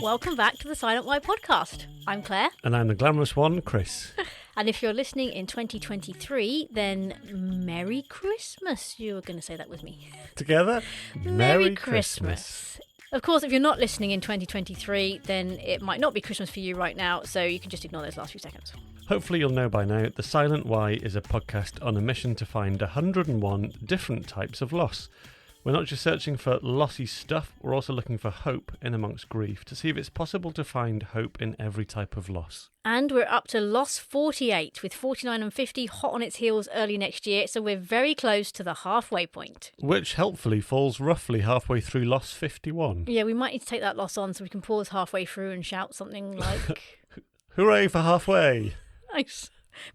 Welcome back to the Silent Why podcast. I'm Claire. And I'm the glamorous one, Chris. And if you're listening in 2023, then Merry Christmas. You were going to say that with me. Together, Merry Christmas. Of course, if you're not listening in 2023, then it might not be Christmas for you right now, so you can just ignore those last few seconds. Hopefully you'll know by now, The Silent Why is a podcast on a mission to find 101 different types of loss. We're not just searching for lossy stuff, we're also looking for hope in amongst grief, to see if it's possible to find hope in every type of loss. And we're up to loss 48, with 49 and 50 hot on its heels early next year, so we're very close to the halfway point. Which helpfully falls roughly halfway through loss 51. Yeah, we might need to take that loss on so we can pause halfway through and shout something like... Hooray for halfway! Nice.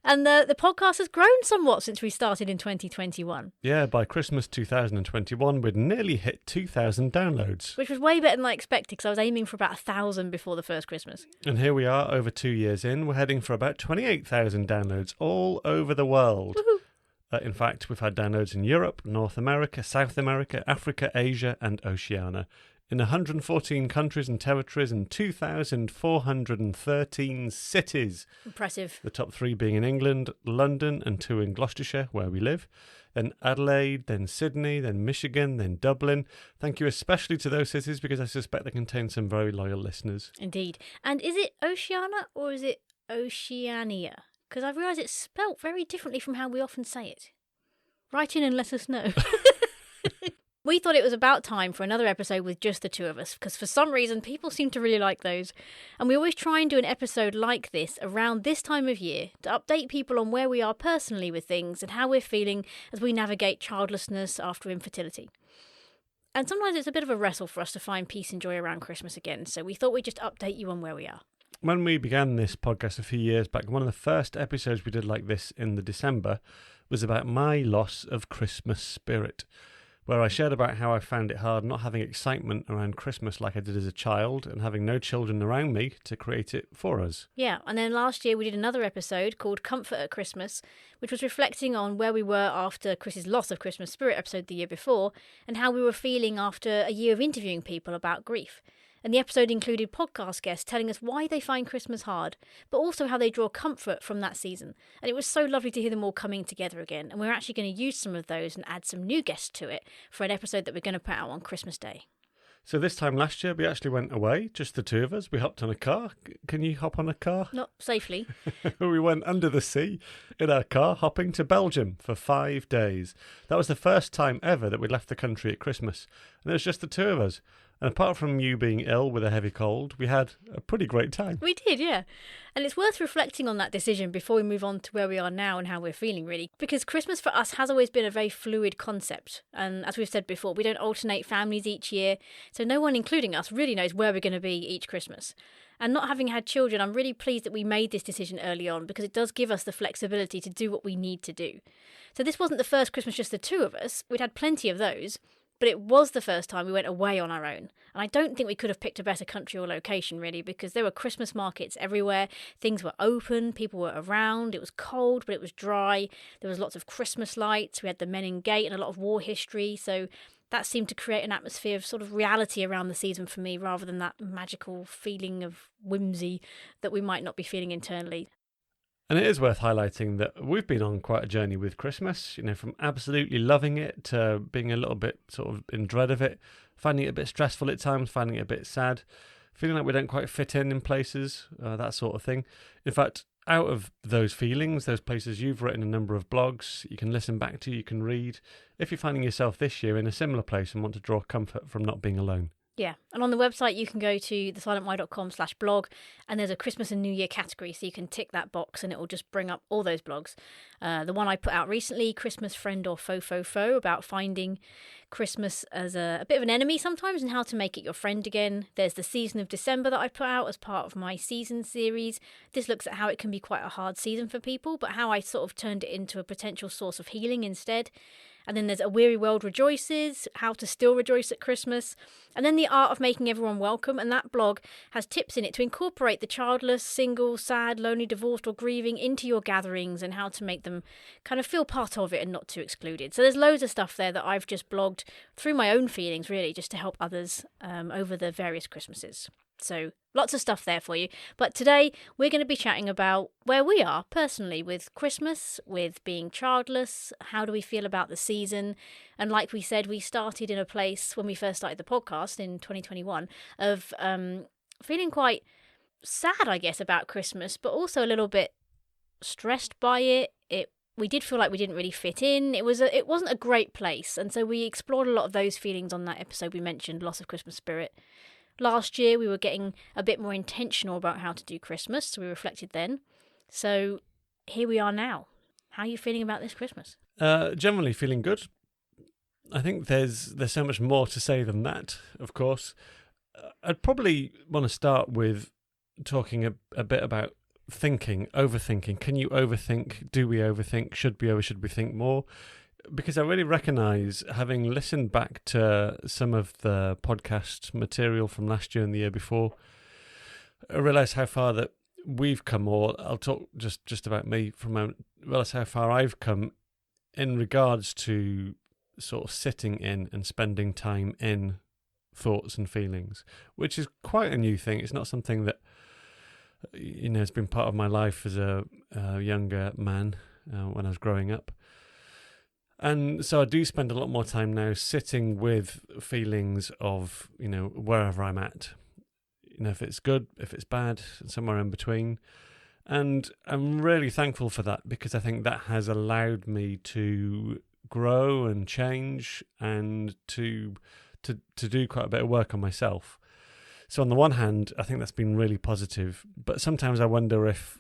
And the podcast has grown somewhat since we started in 2021. Yeah, by Christmas 2021, we'd nearly hit 2,000 downloads. Which was way better than I expected, because I was aiming for about 1,000 before the first Christmas. And here we are, over 2 years in, we're heading for about 28,000 downloads all over the world. In fact, we've had downloads in Europe, North America, South America, Africa, Asia and Oceania. In 114 countries and territories and 2,413 cities. Impressive. The top 3 being in England, London and 2 in Gloucestershire, where we live. Then Adelaide, then Sydney, then Michigan, then Dublin. Thank you especially to those cities because I suspect they contain some very loyal listeners. Indeed. And is it Oceania or is it Oceania? Because I've realised it's spelt very differently from how we often say it. Write in and let us know. We thought it was about time for another episode with just the two of us, because for some reason people seem to really like those. And we always try and do an episode like this around this time of year to update people on where we are personally with things and how we're feeling as we navigate childlessness after infertility. And sometimes it's a bit of a wrestle for us to find peace and joy around Christmas again, so we thought we'd just update you on where we are. When we began this podcast a few years back, one of the first episodes we did like this in the December was about my loss of Christmas spirit, where I shared about how I found it hard not having excitement around Christmas like I did as a child and having no children around me to create it for us. Yeah, and then last year we did another episode called Comfort at Christmas, which was reflecting on where we were after Chris's loss of Christmas spirit episode the year before and how we were feeling after a year of interviewing people about grief. And the episode included podcast guests telling us why they find Christmas hard, but also how they draw comfort from that season. And it was so lovely to hear them all coming together again. And we're actually going to use some of those and add some new guests to it for an episode that we're going to put out on Christmas Day. So this time last year, we actually went away, just the two of us. We hopped on a car. Can you hop on a car? Not safely. We went under the sea in our car, hopping to Belgium for 5 days. That was the first time ever that we'd left the country at Christmas. And it was just the two of us. And apart from you being ill with a heavy cold, we had a pretty great time. We did, yeah. And it's worth reflecting on that decision before we move on to where we are now and how we're feeling, really. Because Christmas for us has always been a very fluid concept. And as we've said before, we don't alternate families each year. So no one, including us, really knows where we're going to be each Christmas. And not having had children, I'm really pleased that we made this decision early on because it does give us the flexibility to do what we need to do. So this wasn't the first Christmas just the two of us. We'd had plenty of those. But it was the first time we went away on our own. And I don't think we could have picked a better country or location, really, because there were Christmas markets everywhere. Things were open, people were around. It was cold, but it was dry. There was lots of Christmas lights. We had the Men in Gate and a lot of war history. So that seemed to create an atmosphere of sort of reality around the season for me, rather than that magical feeling of whimsy that we might not be feeling internally. And it is worth highlighting that we've been on quite a journey with Christmas, from absolutely loving it to being a little bit sort of in dread of it, finding it a bit stressful at times, finding it a bit sad, feeling like we don't quite fit in places, that sort of thing. In fact, out of those feelings, those places, you've written a number of blogs you can listen back to, you can read, if you're finding yourself this year in a similar place and want to draw comfort from not being alone. Yeah, and on the website you can go to thesilentwhy.com/blog and there's a Christmas and New Year category, so you can tick that box and it will just bring up all those blogs. The one I put out recently, Christmas Friend or Faux, about finding Christmas as a bit of an enemy sometimes and how to make it your friend again. There's the Season of December that I put out as part of my season series. This looks at how it can be quite a hard season for people, but how I sort of turned it into a potential source of healing instead. And then there's A Weary World Rejoices, How to Still Rejoice at Christmas. And then The Art of Making Everyone Welcome. And that blog has tips in it to incorporate the childless, single, sad, lonely, divorced or grieving into your gatherings and how to make them kind of feel part of it and not too excluded. So there's loads of stuff there that I've just blogged through my own feelings, really, just to help others over the various Christmases. So lots of stuff there for you. But today we're going to be chatting about where we are personally with Christmas, with being childless. How do we feel about the season? And like we said, we started in a place when we first started the podcast in 2021 of feeling quite sad, I guess, about Christmas, but also a little bit stressed by it. We did feel like we didn't really fit in. It wasn't a great place. And so we explored a lot of those feelings on that episode we mentioned, Loss of Christmas Spirit. Last year, we were getting a bit more intentional about how to do Christmas, so we reflected then. So here we are now. How are you feeling about this Christmas? Generally feeling good. I think there's so much more to say than that, of course. I'd probably want to start with talking a bit about overthinking. Can you overthink? Do we overthink? Should we think more? Because I really recognise, having listened back to some of the podcast material from last year and the year before, I realise how far that we've come, or I'll talk just about me for a moment, realise how far I've come in regards to sort of sitting in and spending time in thoughts and feelings, which is quite a new thing. It's not something that, has been part of my life as a younger man when I was growing up. And so I do spend a lot more time now sitting with feelings of, wherever I'm at. If it's good, if it's bad, somewhere in between. And I'm really thankful for that, because I think that has allowed me to grow and change and to do quite a bit of work on myself. So on the one hand, I think that's been really positive, but sometimes I wonder if,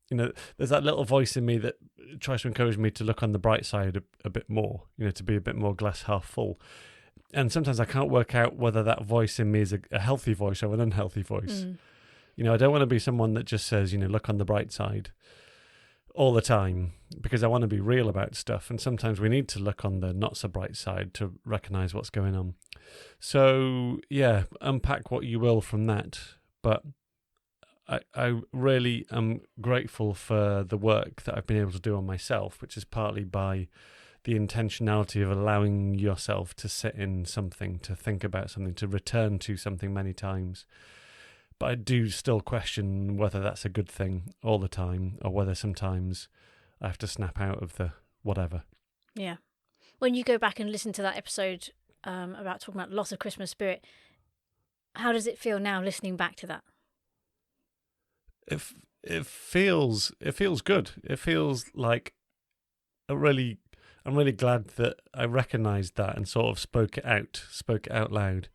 there's that little voice in me that tries to encourage me to look on the bright side a bit more, to be a bit more glass half full. And sometimes I can't work out whether that voice in me is a healthy voice or an unhealthy voice. I don't want to be someone that just says, look on the bright side all the time, because I want to be real about stuff. And sometimes we need to look on the not so bright side to recognise what's going on. So, yeah, unpack what you will from that. But I really am grateful for the work that I've been able to do on myself, which is partly by the intentionality of allowing yourself to sit in something, to think about something, to return to something many times. But I do still question whether that's a good thing all the time, or whether sometimes I have to snap out of the whatever. Yeah. When you go back and listen to that episode about talking about loss of Christmas spirit, how does it feel now listening back to that? It feels good. It feels like I'm really glad that I recognised that and sort of spoke it out loud,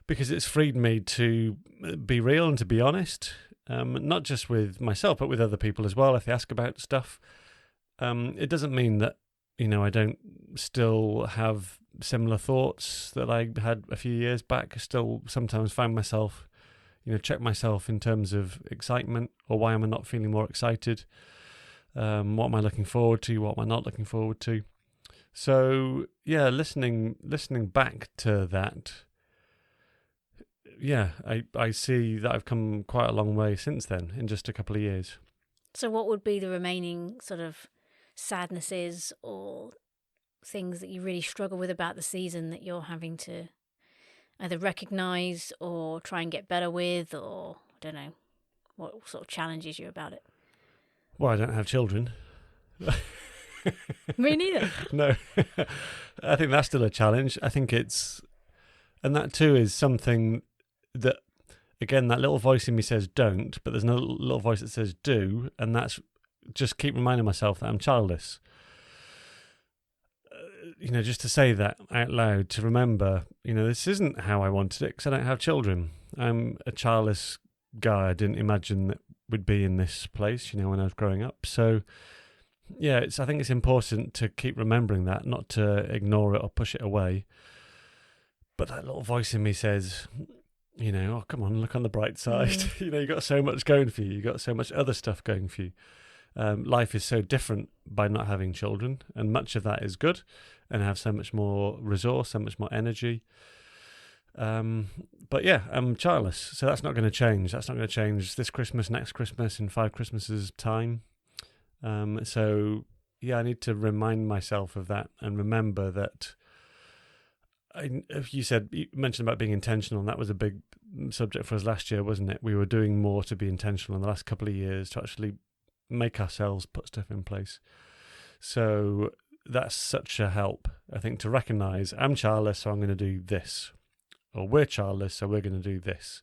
because it's freed me to be real and to be honest, not just with myself but with other people as well if they ask about stuff. It doesn't mean that I don't still have similar thoughts that I had a few years back. I still sometimes find myself, check myself in terms of excitement, or why am I not feeling more excited? What am I looking forward to? What am I not looking forward to? So yeah, listening back to that, yeah, I see that I've come quite a long way since then in just a couple of years. So what would be the remaining sort of sadnesses or things that you really struggle with about the season that you're having to either recognise or try and get better with, or I don't know, what sort of challenges you about it? Well, I don't have children. Me neither. No. I think that's still a challenge. I think and that too is something that, again, that little voice in me says don't, but there's no little voice that says do, and that's just keep reminding myself that I'm childless. Just to say that out loud, to remember, this isn't how I wanted it, because I don't have children. I'm a childless guy. I didn't imagine that we'd be in this place, when I was growing up. So, yeah, I think it's important to keep remembering that, not to ignore it or push it away. But that little voice in me says, oh, come on, look on the bright side. You've got so much going for you. You've got so much other stuff going for you. Life is so different by not having children, and much of that is good, and I have so much more resource, so much more energy. But yeah, I'm childless, so that's not going to change. That's not going to change this Christmas, next Christmas, in 5 Christmases' time. So yeah, I need to remind myself of that and remember that you mentioned about being intentional, and that was a big subject for us last year, wasn't it? We were doing more to be intentional in the last couple of years to actually make ourselves put stuff in place. So that's such a help, I think, to recognise I'm childless, so I'm going to do this, or we're childless, so we're going to do this,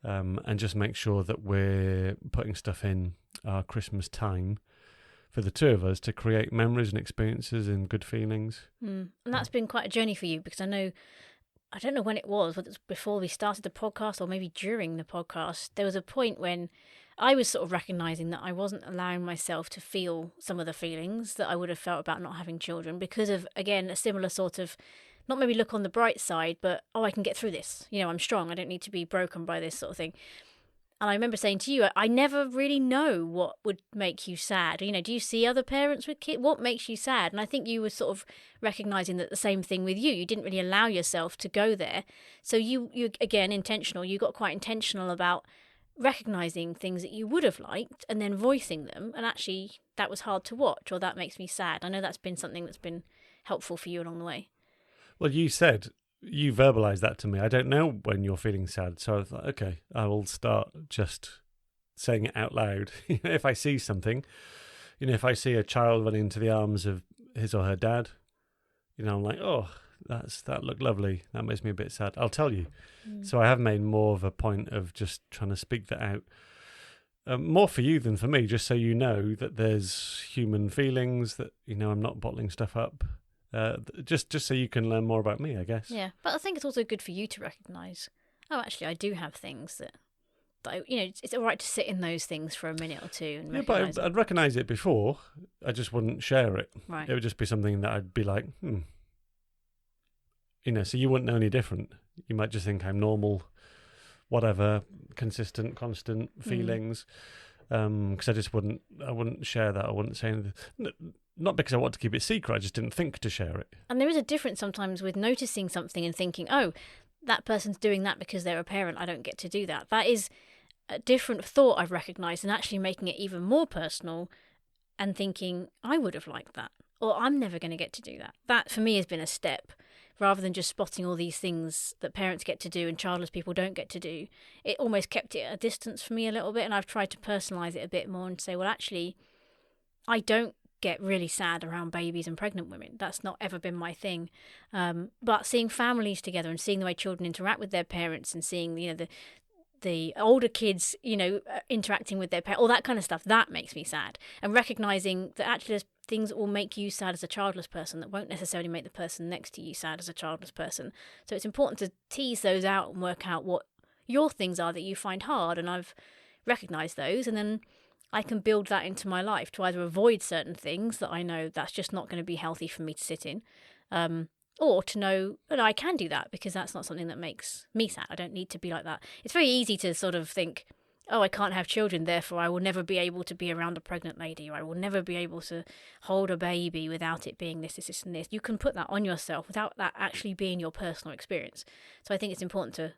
and just make sure that we're putting stuff in our Christmas time for the two of us to create memories and experiences and good feelings. And that's been quite a journey for you, because I don't know when it was, whether it's before we started the podcast or maybe during the podcast, there was a point when I was sort of recognising that I wasn't allowing myself to feel some of the feelings that I would have felt about not having children because of, again, a similar sort of, not maybe look on the bright side, but, I can get through this. I'm strong. I don't need to be broken by this sort of thing. And I remember saying to you, I never really know what would make you sad. Do you see other parents with kids? What makes you sad? And I think you were sort of recognising that the same thing with you. You didn't really allow yourself to go there. So you again, intentional. You got quite intentional about recognising things that you would have liked and then voicing them. And actually, that was hard to watch, or that makes me sad. I know that's been something that's been helpful for you along the way. Well, you verbalised that to me. I don't know when you're feeling sad, so I thought, okay, I will start just saying it out loud. If I see something, if I see a child running into the arms of his or her dad, I'm like, oh, that looked lovely. That makes me a bit sad. I'll tell you. So I have made more of a point of just trying to speak that out. More for you than for me, just so you know that there's human feelings, that, I'm not bottling stuff up. Just so you can learn more about me, I guess. Yeah, but I think it's also good for you to recognise, actually, I do have things that it's all right to sit in those things for a minute or two. And but I'd recognise it before. I just wouldn't share it. Right. It would just be something that I'd be like, so you wouldn't know any different. You might just think I'm normal, whatever, consistent, constant feelings. Because I wouldn't share that. I wouldn't say anything. Not because I want to keep it secret, I just didn't think to share it. And there is a difference sometimes with noticing something and thinking, that person's doing that because they're a parent, I don't get to do that. That is a different thought I've recognised, and actually making it even more personal and thinking, I would have liked that, or I'm never going to get to do that. That, for me, has been a step, rather than just spotting all these things that parents get to do and childless people don't get to do. It almost kept it at a distance for me a little bit, and I've tried to personalise it a bit more and say, well, actually, I don't get really sad around babies and pregnant women. That's not ever been my thing. But seeing families together and seeing the way children interact with their parents and seeing, the older kids, interacting with their parents, all that kind of stuff, that makes me sad. And recognising that actually there's things that will make you sad as a childless person that won't necessarily make the person next to you sad as a childless person. So it's important to tease those out and work out what your things are that you find hard. And I've recognised those, and then I can build that into my life to either avoid certain things that I know that's just not going to be healthy for me to sit in, or to know that I can do that because that's not something that makes me sad. I don't need to be like that. It's very easy to sort of think, I can't have children, therefore I will never be able to be around a pregnant lady, or I will never be able to hold a baby without it being this, and this. You can put that on yourself without that actually being your personal experience. So I think it's important to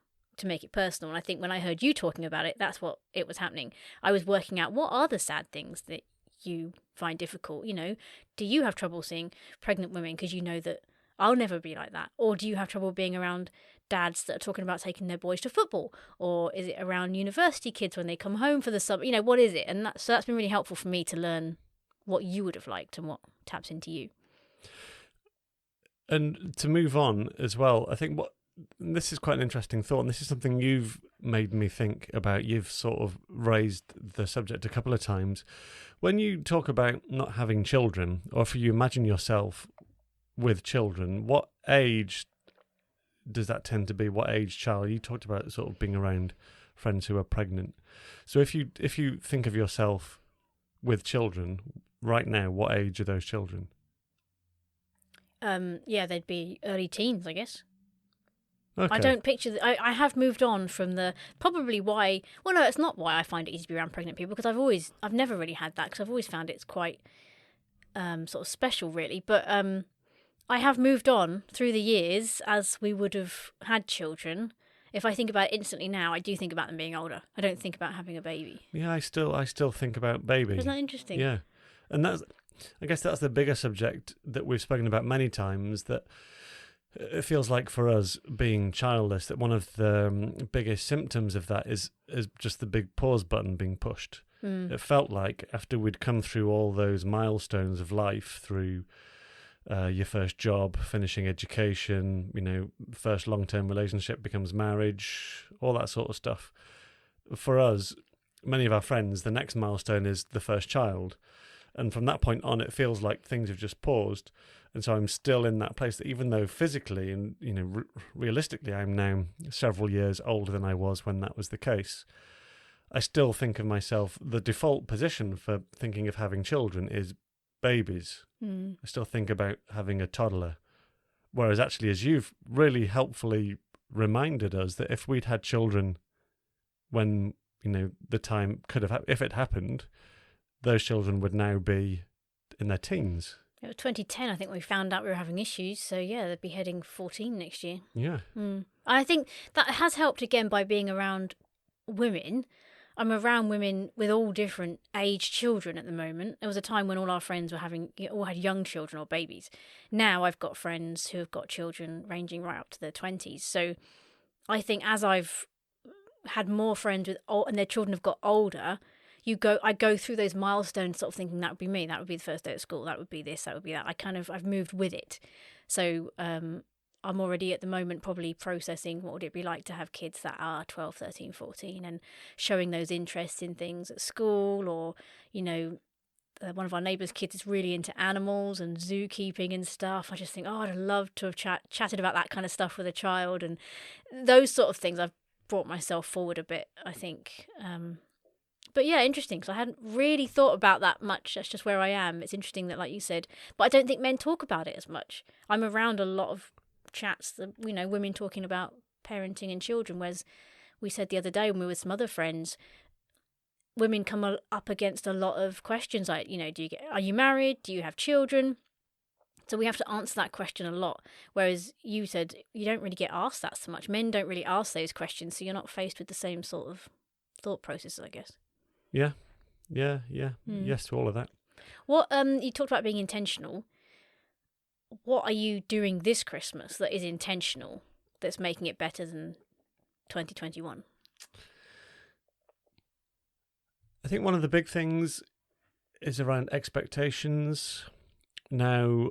make it personal. And I think when I heard you talking about it, that's what it was happening. I was working out, what are the sad things that you find difficult? Do you have trouble seeing pregnant women because you know that I'll never be like that? Or do you have trouble being around dads that are talking about taking their boys to football? Or is it around university kids when they come home for the summer? What is it? And so that's been really helpful for me to learn what you would have liked and what taps into you. And to move on as well, I think this is quite an interesting thought, and this is something you've made me think about. You've sort of raised the subject a couple of times. When you talk about not having children, or if you imagine yourself with children, what age does that tend to be? What age child? You talked about sort of being around friends who are pregnant. So if you think of yourself with children right now, what age are those children? They'd be early teens, I guess. Okay. I don't picture... I have moved on from the... Probably why... Well, no, it's not why I find it easy to be around pregnant people, because I've never really had that, because I've always found it's quite sort of special, really. But I have moved on through the years as we would have had children. If I think about it instantly now, I do think about them being older. I don't think about having a baby. Yeah, I still think about baby. Isn't that interesting? Yeah. And I guess that's the bigger subject that we've spoken about many times, that it feels like for us being childless that one of the biggest symptoms of that is just the big pause button being pushed. It felt like after we'd come through all those milestones of life, through your first job, finishing education, first long-term relationship becomes marriage, all that sort of stuff. For us, many of our friends, the next milestone is the first child. And from that point on, it feels like things have just paused. And so I'm still in that place that even though physically and, realistically, I'm now several years older than I was when that was the case, I still think of myself, the default position for thinking of having children is babies. I still think about having a toddler. Whereas actually, as you've really helpfully reminded us, that if we'd had children when, the time could have, if it happened, those children would now be in their teens. It was 2010, I think, we found out we were having issues. So, yeah, they'd be heading 14 next year. Yeah. I think that has helped, again, by being around women. I'm around women with all different age children at the moment. There was a time when all our friends were all had young children or babies. Now I've got friends who have got children ranging right up to their 20s. So I think as I've had more friends and their children have got older, I go through those milestones sort of thinking that would be me, that would be the first day at school, that would be this, that would be that. I've moved with it. So I'm already at the moment probably processing what would it be like to have kids that are 12, 13, 14 and showing those interests in things at school, or, one of our neighbours' kids is really into animals and zookeeping and stuff. I just think, I'd love to have chatted about that kind of stuff with a child, and those sort of things. I've brought myself forward a bit, I think. But yeah, interesting, because I hadn't really thought about that much. That's just where I am. It's interesting that, like you said, but I don't think men talk about it as much. I'm around a lot of chats, women talking about parenting and children, whereas we said the other day when we were with some other friends, women come up against a lot of questions like, are you married? Do you have children? So we have to answer that question a lot. Whereas you said you don't really get asked that so much. Men don't really ask those questions, so you're not faced with the same sort of thought processes, I guess. Yeah. Yes to all of that. What you talked about being intentional. What are you doing this Christmas that is intentional, that's making it better than 2021? I think one of the big things is around expectations. Now,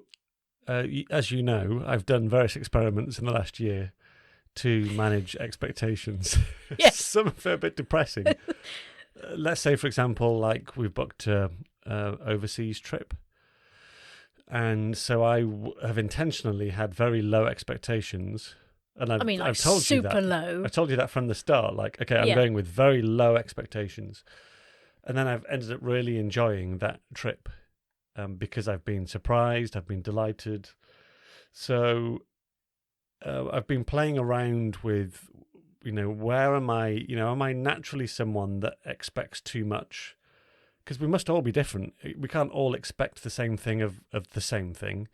as you know, I've done various experiments in the last year to manage expectations. Yes. Some of it a bit depressing. Let's say, for example, like we've booked a overseas trip. And so I have intentionally had very low expectations. And I've told super you that. Low. I told you that from the start. Like, okay, I'm going with very low expectations. And then I've ended up really enjoying that trip because I've been surprised, I've been delighted. So I've been playing around with, where am I? Am I naturally someone that expects too much? Because we must all be different. We can't all expect the same thing of the same thing.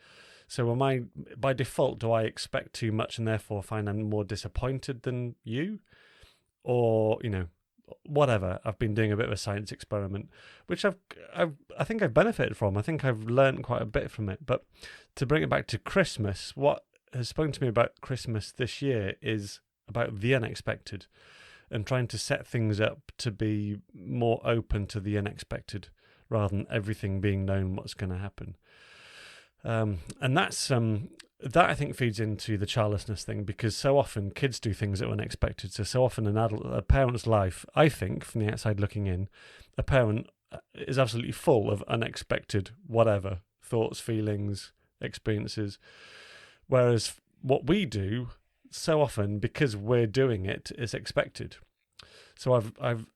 So am I, by default, do I expect too much and therefore find I'm more disappointed than you? Or, whatever. I've been doing a bit of a science experiment, which I think I've benefited from. I think I've learned quite a bit from it. But to bring it back to Christmas, what has spoken to me about Christmas this year is about the unexpected, and trying to set things up to be more open to the unexpected rather than everything being known what's going to happen. And that's that I think feeds into the childlessness thing, because so often kids do things that are unexpected. So often a parent's life, I think, from the outside looking in, a parent is absolutely full of unexpected whatever, thoughts, feelings, experiences. Whereas what we do, so often, because we're doing it, is expected. So I've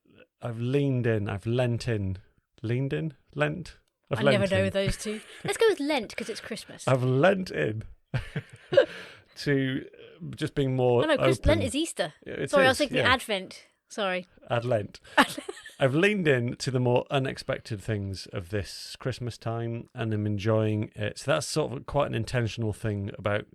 leaned in, I've lent in, lent. I never know those two. Let's go with Lent because it's Christmas. I've lent in to just being more open. Because Lent is Easter. Sorry, I was thinking Advent. Sorry. Adlent. I've leaned in to the more unexpected things of this Christmas time, and I'm enjoying it. So that's sort of quite an intentional thing about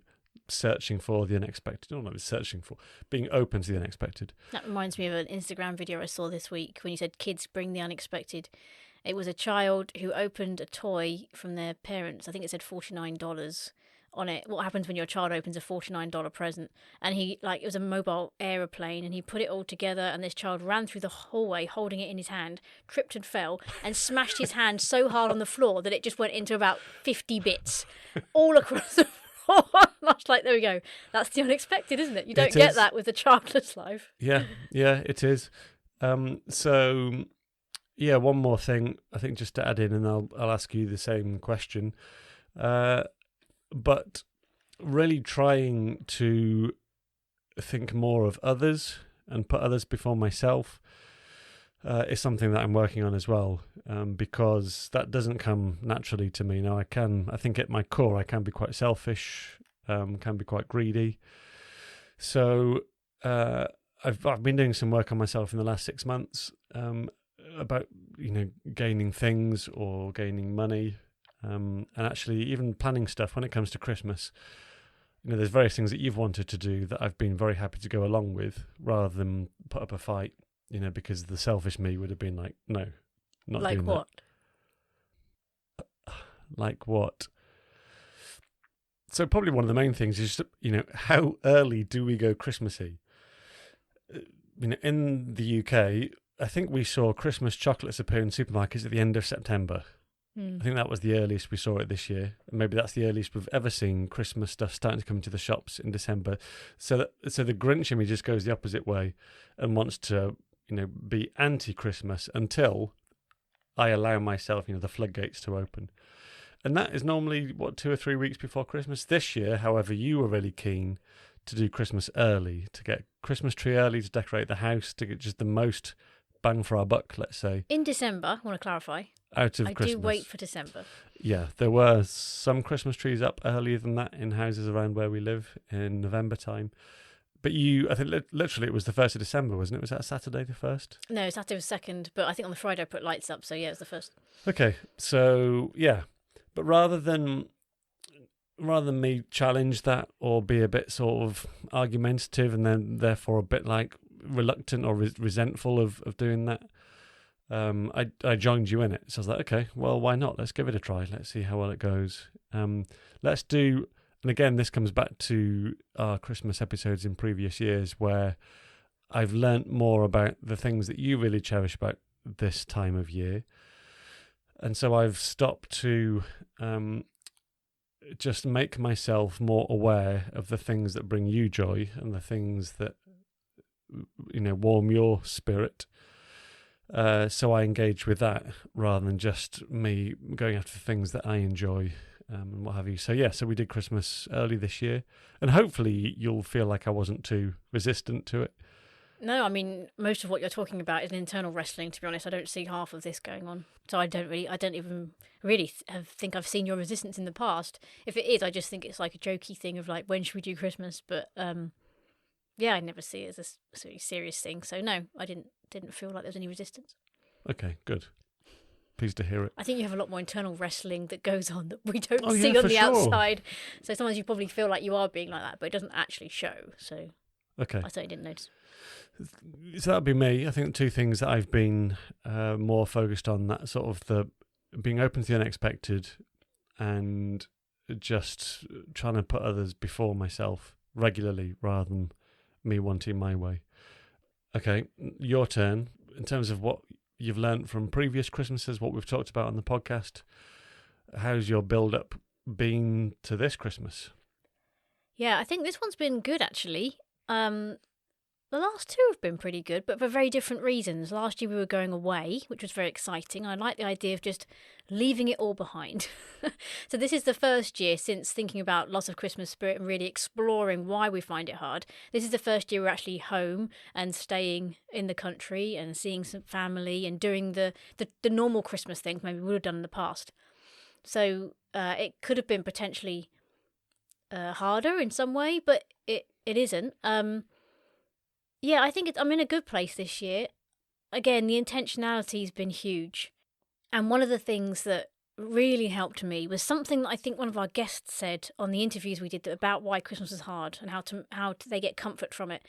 searching for the unexpected. I don't know what it's searching for. Being open to the unexpected. That reminds me of an Instagram video I saw this week when you said kids bring the unexpected. It was a child who opened a toy from their parents. I think it said $49 on it. What happens when your child opens a $49 present? And he, like, it was a mobile aeroplane, and he put it all together, and this child ran through the hallway holding it in his hand, tripped and fell, and smashed his hand so hard on the floor that it just went into about 50 bits all across the floor. I was like, there we go. That's the unexpected, isn't it? You don't get that with a childless life. Yeah, it is. So, yeah, one more thing, I think, just to add in, and I'll ask you the same question. But really trying to think more of others and put others before myself is something that I'm working on as well, because that doesn't come naturally to me. Now, I think at my core, I can be quite selfish, can be quite greedy. So I've been doing some work on myself in the last 6 months about, gaining things or gaining money, and actually even planning stuff when it comes to Christmas. There's various things that you've wanted to do that I've been very happy to go along with, rather than put up a fight. Because the selfish me would have been like, no, not like doing what? that. Like what? So probably one of the main things is, how early do we go Christmassy? In the UK, I think we saw Christmas chocolates appear in supermarkets at the end of September. I think that was the earliest we saw it this year. Maybe that's the earliest we've ever seen Christmas stuff starting to come to the shops in December. So the Grinch in me just goes the opposite way and wants to, be anti-Christmas until I allow myself, the floodgates to open. And that is normally, 2 or 3 weeks before Christmas. This year, however, you were really keen to do Christmas early, to get Christmas tree early, to decorate the house, to get just the most bang for our buck, let's say. In December, I want to clarify. Out of Christmas. I do wait for December. Yeah, there were some Christmas trees up earlier than that in houses around where we live in November time. But I think literally it was the 1st of December, wasn't it? Was that Saturday the 1st? No, Saturday was 2nd, but I think on the Friday I put lights up, so yeah, it was the 1st. Okay, so yeah. But rather than me challenge that or be a bit sort of argumentative and then therefore a bit like reluctant or resentful of doing that, I joined you in it. So I was like, okay, well, why not? Let's give it a try. Let's see how well it goes. Let's do, and again, this comes back to our Christmas episodes in previous years where I've learnt more about the things that you really cherish about this time of year. And so I've stopped to just make myself more aware of the things that bring you joy and the things that, warm your spirit. So I engage with that rather than just me going after the things that I enjoy and what have you. So so we did Christmas early this year, and hopefully you'll feel like I wasn't too resistant to it. No, I mean, most of what you're talking about is an internal wrestling, to be honest. I don't see half of this going on. So I don't even really think I've seen your resistance in the past. If it is, I just think it's like a jokey thing of like, when should we do Christmas? But I never see it as a really serious thing. So no, I didn't feel like there was any resistance. Okay, good. Pleased to hear it. I think you have a lot more internal wrestling that goes on that we don't see on the outside. So sometimes you probably feel like you are being like that, but it doesn't actually show. So okay. I certainly didn't notice. So that'd be me. I think 2 things that I've been more focused on, that sort of the being open to the unexpected and just trying to put others before myself regularly rather than me wanting my way. Okay, your turn. In terms of what you've learnt from previous Christmases, what we've talked about on the podcast, how's your build-up been to this Christmas? Yeah, I think this one's been good, actually. The last 2 have been pretty good, but for very different reasons. Last year we were going away, which was very exciting. I like the idea of just leaving it all behind. So this is the first year since thinking about loss of Christmas spirit and really exploring why we find it hard. This is the first year we're actually home and staying in the country and seeing some family and doing the normal Christmas things maybe we would have done in the past. So it could have been potentially harder in some way, but it isn't. I think I'm in a good place this year. Again, the intentionality's been huge. And one of the things that really helped me was something that I think one of our guests said on the interviews we did about why Christmas is hard and how they get comfort from it.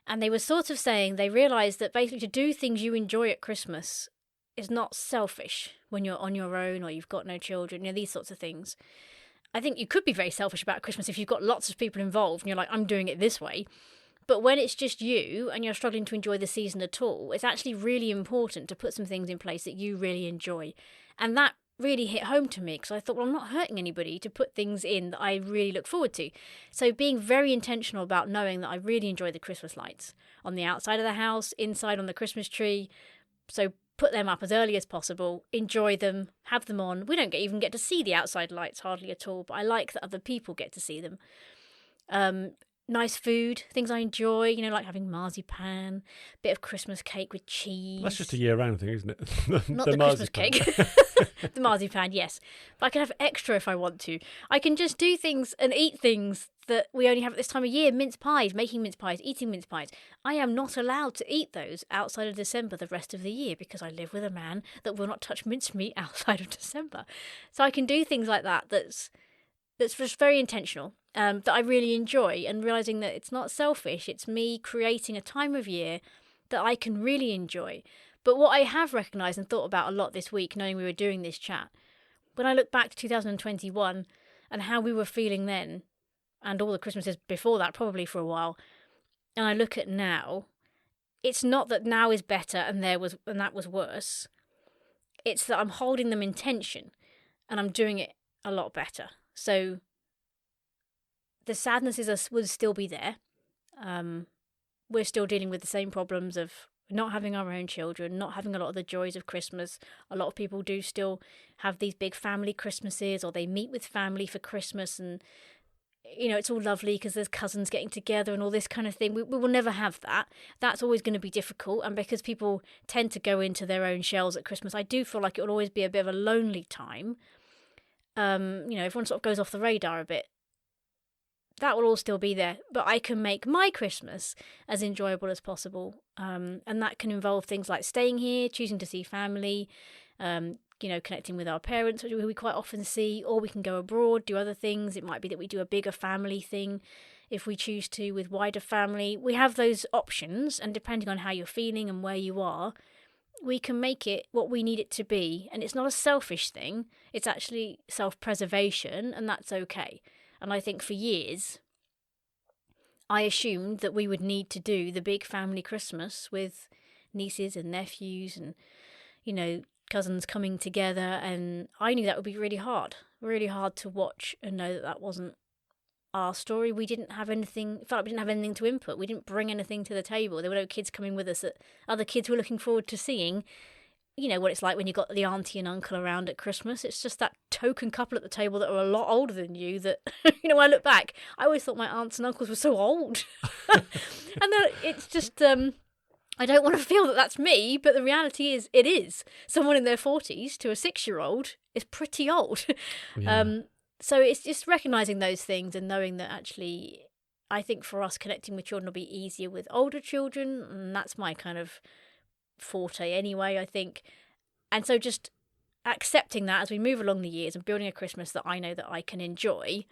And they were sort of saying they realised that basically to do things you enjoy at Christmas is not selfish when you're on your own or you've got no children, these sorts of things. I think you could be very selfish about Christmas if you've got lots of people involved and you're like, I'm doing it this way. But when it's just you and you're struggling to enjoy the season at all, it's actually really important to put some things in place that you really enjoy. And that really hit home to me because I thought, well, I'm not hurting anybody to put things in that I really look forward to. So being very intentional about knowing that I really enjoy the Christmas lights on the outside of the house, inside on the Christmas tree. So put them up as early as possible, enjoy them, have them on. We don't even get to see the outside lights hardly at all, but I like that other people get to see them. Nice food, things I enjoy, you know, like having marzipan, bit of Christmas cake with cheese. That's just a year-round thing, isn't it? Not the Christmas cake. The marzipan, yes. But I can have extra if I want to. I can just do things and eat things that we only have at this time of year. Mince pies, making mince pies, eating mince pies. I am not allowed to eat those outside of December the rest of the year because I live with a man that will not touch mincemeat outside of December. So I can do things like that that's just very intentional. That I really enjoy, and realising that it's not selfish, it's me creating a time of year that I can really enjoy. But what I have recognised and thought about a lot this week, knowing we were doing this chat, when I look back to 2021 and how we were feeling then, and all the Christmases before that, probably for a while, and I look at now, it's not that now is better and that was worse. It's that I'm holding them in tension and I'm doing it a lot better. So the sadness would still be there. We're still dealing with the same problems of not having our own children, not having a lot of the joys of Christmas. A lot of people do still have these big family Christmases, or they meet with family for Christmas, and you know, it's all lovely because there's cousins getting together and all this kind of thing. We will never have that. That's always going to be difficult, and because people tend to go into their own shells at Christmas, I do feel like it will always be a bit of a lonely time. You know, everyone sort of goes off the radar a bit. That will all still be there, but I can make my Christmas as enjoyable as possible, and that can involve things like staying here, choosing to see family, you know, connecting with our parents, which we quite often see, or we can go abroad, do other things. It might be that we do a bigger family thing if we choose to, with wider family. We have those options, and depending on how you're feeling and where you are, we can make it what we need it to be. And it's not a selfish thing, it's actually self-preservation, and that's okay. And I think for years, I assumed that we would need to do the big family Christmas with nieces and nephews and, you know, cousins coming together. And I knew that would be really hard to watch and know that wasn't our story. We didn't have anything, felt like we didn't have anything to input. We didn't bring anything to the table. There were no kids coming with us that other kids were looking forward to seeing. You know what it's like when you've got the auntie and uncle around at Christmas. It's just that token couple at the table that are a lot older than you that, you know, when I look back, I always thought my aunts and uncles were so old. And then it's just, I don't want to feel that that's me, but the reality is it is. Someone in their 40s to a 6-year-old is pretty old. Yeah. So it's just recognising those things and knowing that actually, I think for us, connecting with children will be easier with older children, and that's my kind of forte anyway, I think. And so just accepting that as we move along the years and building a Christmas that I know that I can enjoy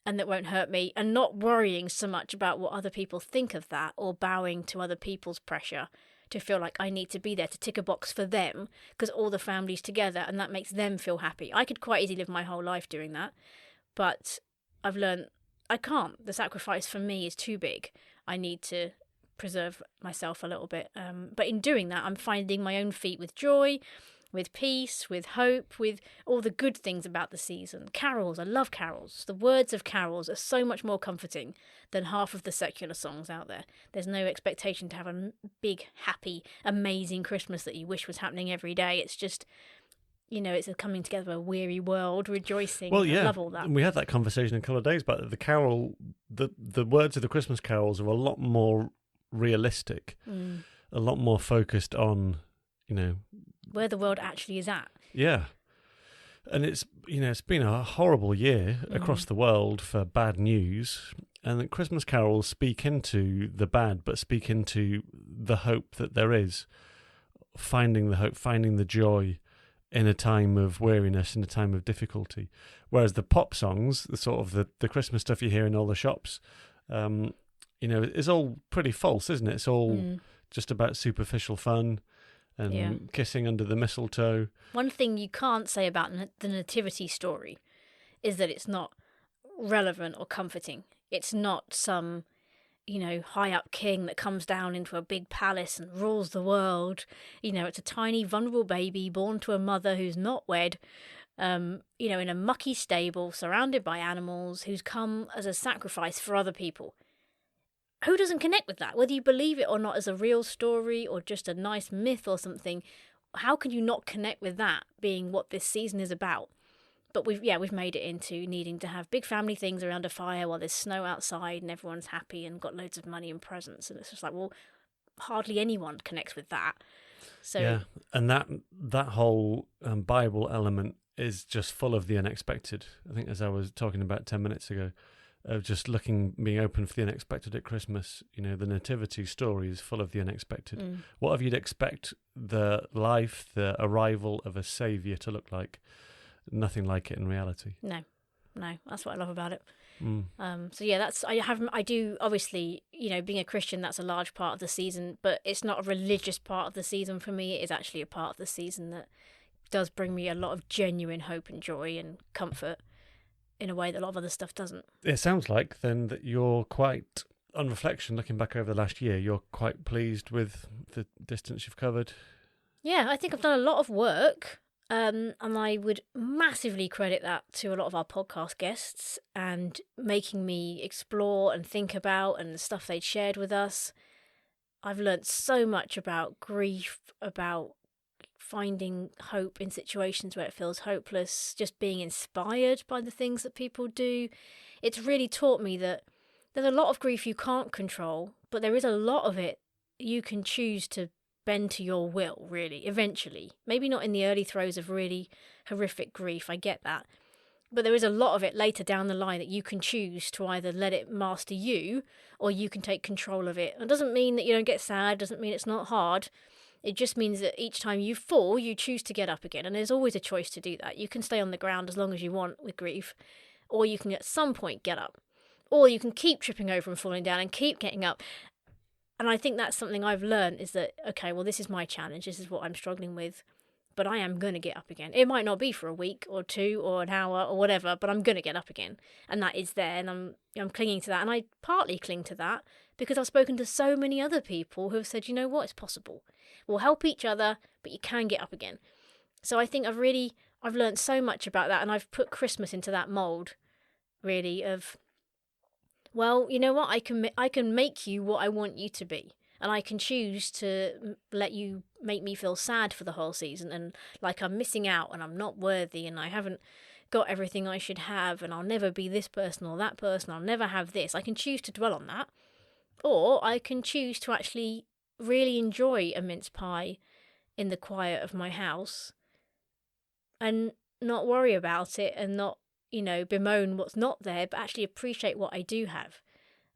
and that won't hurt me, and not worrying so much about what other people think of that or bowing to other people's pressure to feel like I need to be there to tick a box for them because all the family's together and that makes them feel happy. I could quite easily live my whole life doing that, but I've learned I can't. The sacrifice for me is too big. I need to preserve myself a little bit. But in doing that, I'm finding my own feet with joy, with peace, with hope, with all the good things about the season. Carols, I love carols. The words of carols are so much more comforting than half of the secular songs out there. There's no expectation to have a big, happy, amazing Christmas that you wish was happening every day. It's just, you know, it's a coming together of a weary world, rejoicing. Well, yeah, I love all that. We had that conversation a couple of days back. The carol, the words of the Christmas carols are a lot more realistic, a lot more focused on, you know, where the world actually is at. Yeah. And it's, you know, it's been a horrible year across the world for bad news, and the Christmas carols speak into the bad, but speak into the hope that there is, finding the hope, finding the joy in a time of weariness, in a time of difficulty. Whereas the pop songs, the sort of the Christmas stuff you hear in all the shops, you know, it's all pretty false, isn't it? It's all just about superficial fun and kissing under the mistletoe. One thing you can't say about the nativity story is that it's not relevant or comforting. It's not some, high up king that comes down into a big palace and rules the world. It's a tiny, vulnerable baby born to a mother who's not wed, in a mucky stable surrounded by animals, who's come as a sacrifice for other people. Who doesn't connect with that? Whether you believe it or not as a real story or just a nice myth or something, how can you not connect with that being what this season is about? But we've made it into needing to have big family things around a fire while there's snow outside and everyone's happy and got loads of money and presents. And it's just like, well, hardly anyone connects with that. So yeah, and that whole Bible element is just full of the unexpected. I think, as I was talking about 10 minutes ago, of just being open for the unexpected at Christmas. The nativity story is full of the unexpected. Whatever you'd expect the arrival of a saviour to look like, nothing like it in reality. No, that's what I love about it. So yeah, I do obviously, being a Christian, that's a large part of the season, but it's not a religious part of the season for me. It is actually a part of the season that does bring me a lot of genuine hope and joy and comfort in a way that a lot of other stuff doesn't. It sounds like then that you're quite, on reflection, looking back over the last year, you're quite pleased with the distance you've covered. Yeah, I think I've done a lot of work, and I would massively credit that to a lot of our podcast guests and making me explore and think about and the stuff they'd shared with us. I've learnt so much about grief, about finding hope in situations where it feels hopeless, just being inspired by the things that people do. It's really taught me that there's a lot of grief you can't control, but there is a lot of it you can choose to bend to your will, really, eventually. Maybe not in the early throes of really horrific grief, I get that. But there is a lot of it later down the line that you can choose to either let it master you or you can take control of it. It doesn't mean that you don't get sad, doesn't mean it's not hard. It just means that each time you fall, you choose to get up again. And there's always a choice to do that. You can stay on the ground as long as you want with grief, or you can at some point get up. Or you can keep tripping over and falling down and keep getting up. And I think that's something I've learned is that, okay, well, this is my challenge. This is what I'm struggling with. But I am going to get up again. It might not be for a week or two or an hour or whatever, but I'm going to get up again. And that is there. And I'm clinging to that. And I partly cling to that because I've spoken to so many other people who have said, you know what, it's possible. We'll help each other, but you can get up again. So I think I've learned so much about that. And I've put Christmas into that mould, really, of, well, you know what, I can make you what I want you to be. And I can choose to let you make me feel sad for the whole season and like I'm missing out and I'm not worthy and I haven't got everything I should have and I'll never be this person or that person, I'll never have this. I can choose to dwell on that. Or I can choose to actually really enjoy a mince pie in the quiet of my house and not worry about it and not, bemoan what's not there, but actually appreciate what I do have.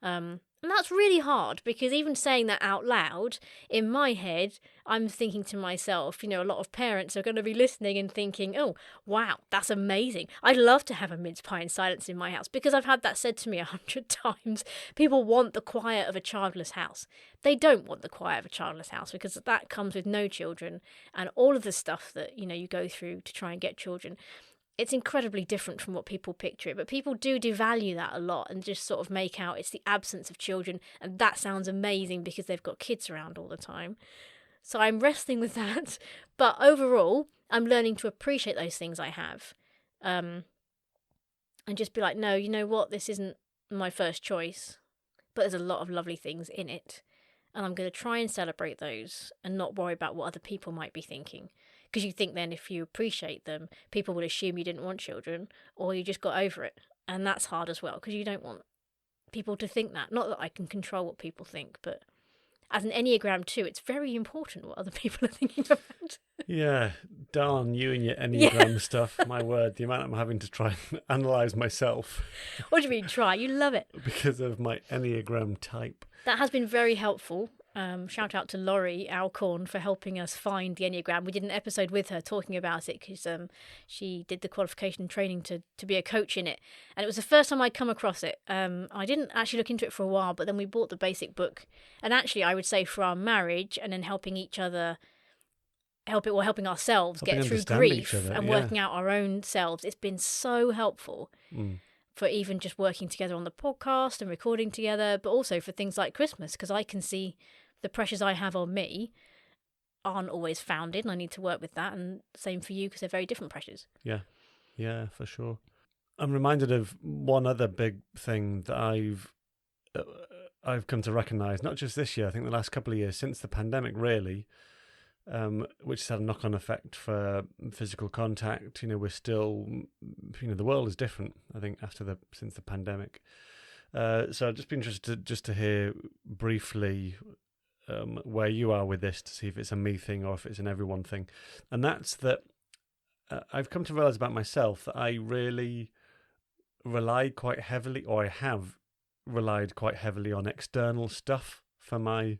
And that's really hard because even saying that out loud, in my head, I'm thinking to myself, a lot of parents are going to be listening and thinking, oh, wow, that's amazing. I'd love to have a mince pie in silence in my house because I've had that said to me 100 times. People want the quiet of a childless house. They don't want the quiet of a childless house because that comes with no children and all of the stuff that, you go through to try and get children. It's incredibly different from what people picture it, but people do devalue that a lot and just sort of make out it's the absence of children, and that sounds amazing because they've got kids around all the time. So I'm wrestling with that, but overall, I'm learning to appreciate those things I have, and just be like, no, you know what, this isn't my first choice, but there's a lot of lovely things in it, and I'm going to try and celebrate those and not worry about what other people might be thinking. Because you think then if you appreciate them, people will assume you didn't want children or you just got over it. And that's hard as well because you don't want people to think that. Not that I can control what people think, but as an Enneagram 2, it's very important what other people are thinking about. Yeah, darn you and your Enneagram stuff. My word, the amount I'm having to try and analyse myself. What do you mean try? You love it. Because of my Enneagram type. That has been very helpful. Shout out to Laurie Alcorn for helping us find the Enneagram. We did an episode with her talking about it because she did the qualification training to be a coach in it. And it was the first time I'd come across it. I didn't actually look into it for a while, but then we bought the basic book. And actually, I would say for our marriage and then helping each other helping ourselves Helping get through understand each grief other, and yeah. working out our own selves. It's been so helpful for even just working together on the podcast and recording together, but also for things like Christmas, because I can see the pressures I have on me aren't always founded, and I need to work with that. And same for you, because they're very different pressures. Yeah, for sure. I'm reminded of one other big thing that I've come to recognise, not just this year, I think the last couple of years since the pandemic, really, which has had a knock-on effect for physical contact. We're still, the world is different, I think, since the pandemic. So I'd just be interested to hear briefly where you are with this, to see if it's a me thing or if it's an everyone thing. And that's that I've come to realise about myself that I really relied quite heavily, or I have relied quite heavily on external stuff for my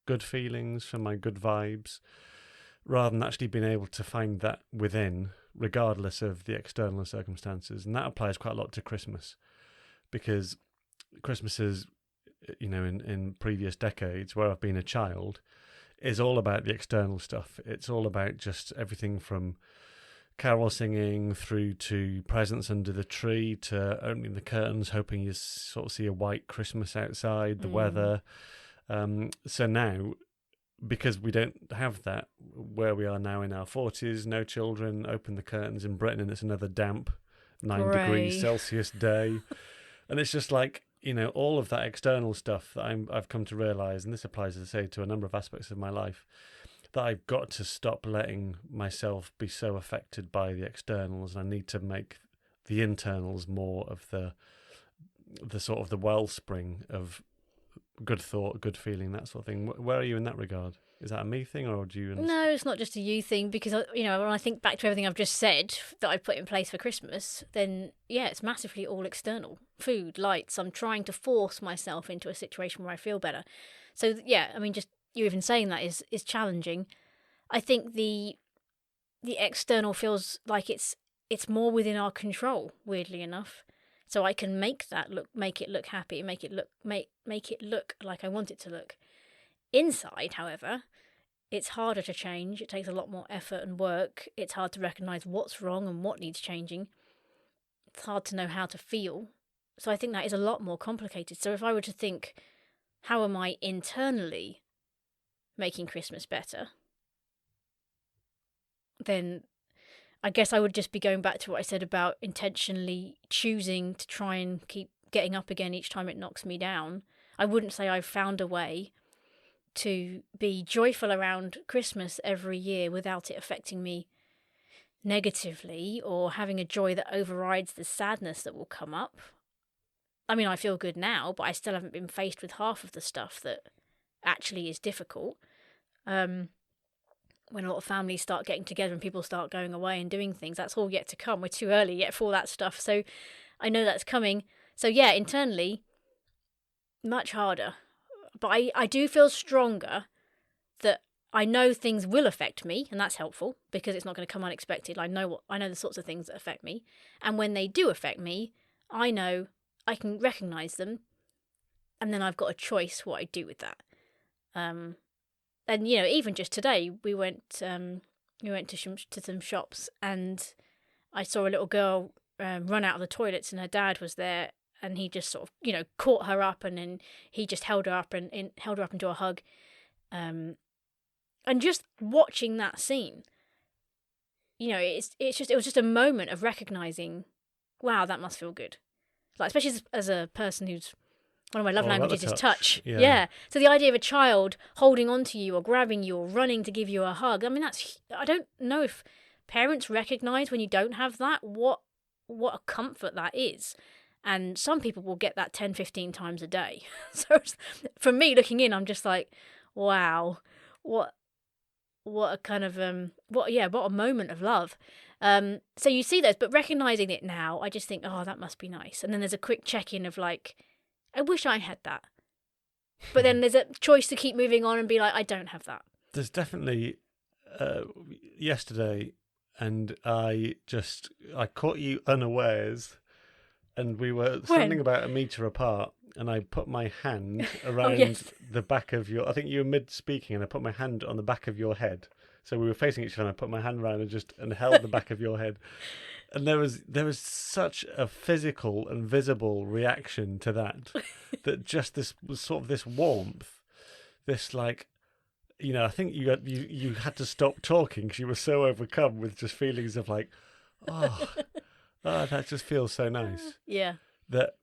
good feelings, for my good vibes, rather than actually being able to find that within, regardless of the external circumstances. And that applies quite a lot to Christmas, because Christmas is, in previous decades where I've been a child, is all about the external stuff. It's all about just everything from carol singing through to presents under the tree, to opening the curtains, hoping you sort of see a white Christmas outside, the weather. So now, because we don't have that, where we are now in our 40s, no children, open the curtains in Britain and it's another damp 9 degrees Celsius day. And it's just like, all of that external stuff that I've come to realise, and this applies, as I say, to a number of aspects of my life, that I've got to stop letting myself be so affected by the externals, and I need to make the internals more of the sort of the wellspring of good thought, good feeling, that sort of thing. Where are you in that regard? Is that a me thing, or do you understand? No, it's not just a you thing, because when I think back to everything I've just said that I put in place for Christmas, then yeah, it's massively all external. Food, lights. I'm trying to force myself into a situation where I feel better. So yeah, I mean, just you even saying that is challenging. I think the external feels like it's more within our control, weirdly enough. So I can make it look happy, make it look like I want it to look. Inside, however, it's harder to change. It takes a lot more effort and work. It's hard to recognise what's wrong and what needs changing. It's hard to know how to feel. So I think that is a lot more complicated. So if I were to think, how am I internally making Christmas better, then I guess I would just be going back to what I said about intentionally choosing to try and keep getting up again each time it knocks me down. I wouldn't say I've found a way to be joyful around Christmas every year without it affecting me negatively, or having a joy that overrides the sadness that will come up. I mean, I feel good now, but I still haven't been faced with half of the stuff that actually is difficult. When a lot of families start getting together and people start going away and doing things, that's all yet to come. We're too early yet for all that stuff. So I know that's coming. So yeah, internally, much harder. But I do feel stronger that I know things will affect me, and that's helpful because it's not going to come unexpected. I know the sorts of things that affect me. And when they do affect me, I know I can recognise them, and then I've got a choice what I do with that. And even just today, we went to some shops, and I saw a little girl run out of the toilets, and her dad was there, and he just sort of caught her up, and then he just held her up into a hug, and just watching that scene, it was just a moment of recognizing, wow, that must feel good, like especially as a person who's one of my love languages is touch. Yeah. So the idea of a child holding onto you or grabbing you or running to give you a hug, I mean, I don't know if parents recognize when you don't have that, what a comfort that is. And some people will get that 10, 15 times a day. So for me, looking in, I'm just like, wow, what a kind of, what a moment of love. So you see those, but recognizing it now, I just think, oh, that must be nice. And then there's a quick check-in of like, I wish I had that. But then there's a choice to keep moving on and be like, I don't have that. There's definitely, yesterday, and I caught you unawares, and we were standing about a metre apart, and I put my hand around the back of I think you were mid-speaking, and I put my hand on the back of your head, So we were facing each other, and I put my hand around and held the back of your head. And there was such a physical and visible reaction to that just this was sort of this warmth, this like, I think you had to stop talking because you were so overcome with just feelings of like, oh, that just feels so nice. Yeah. That,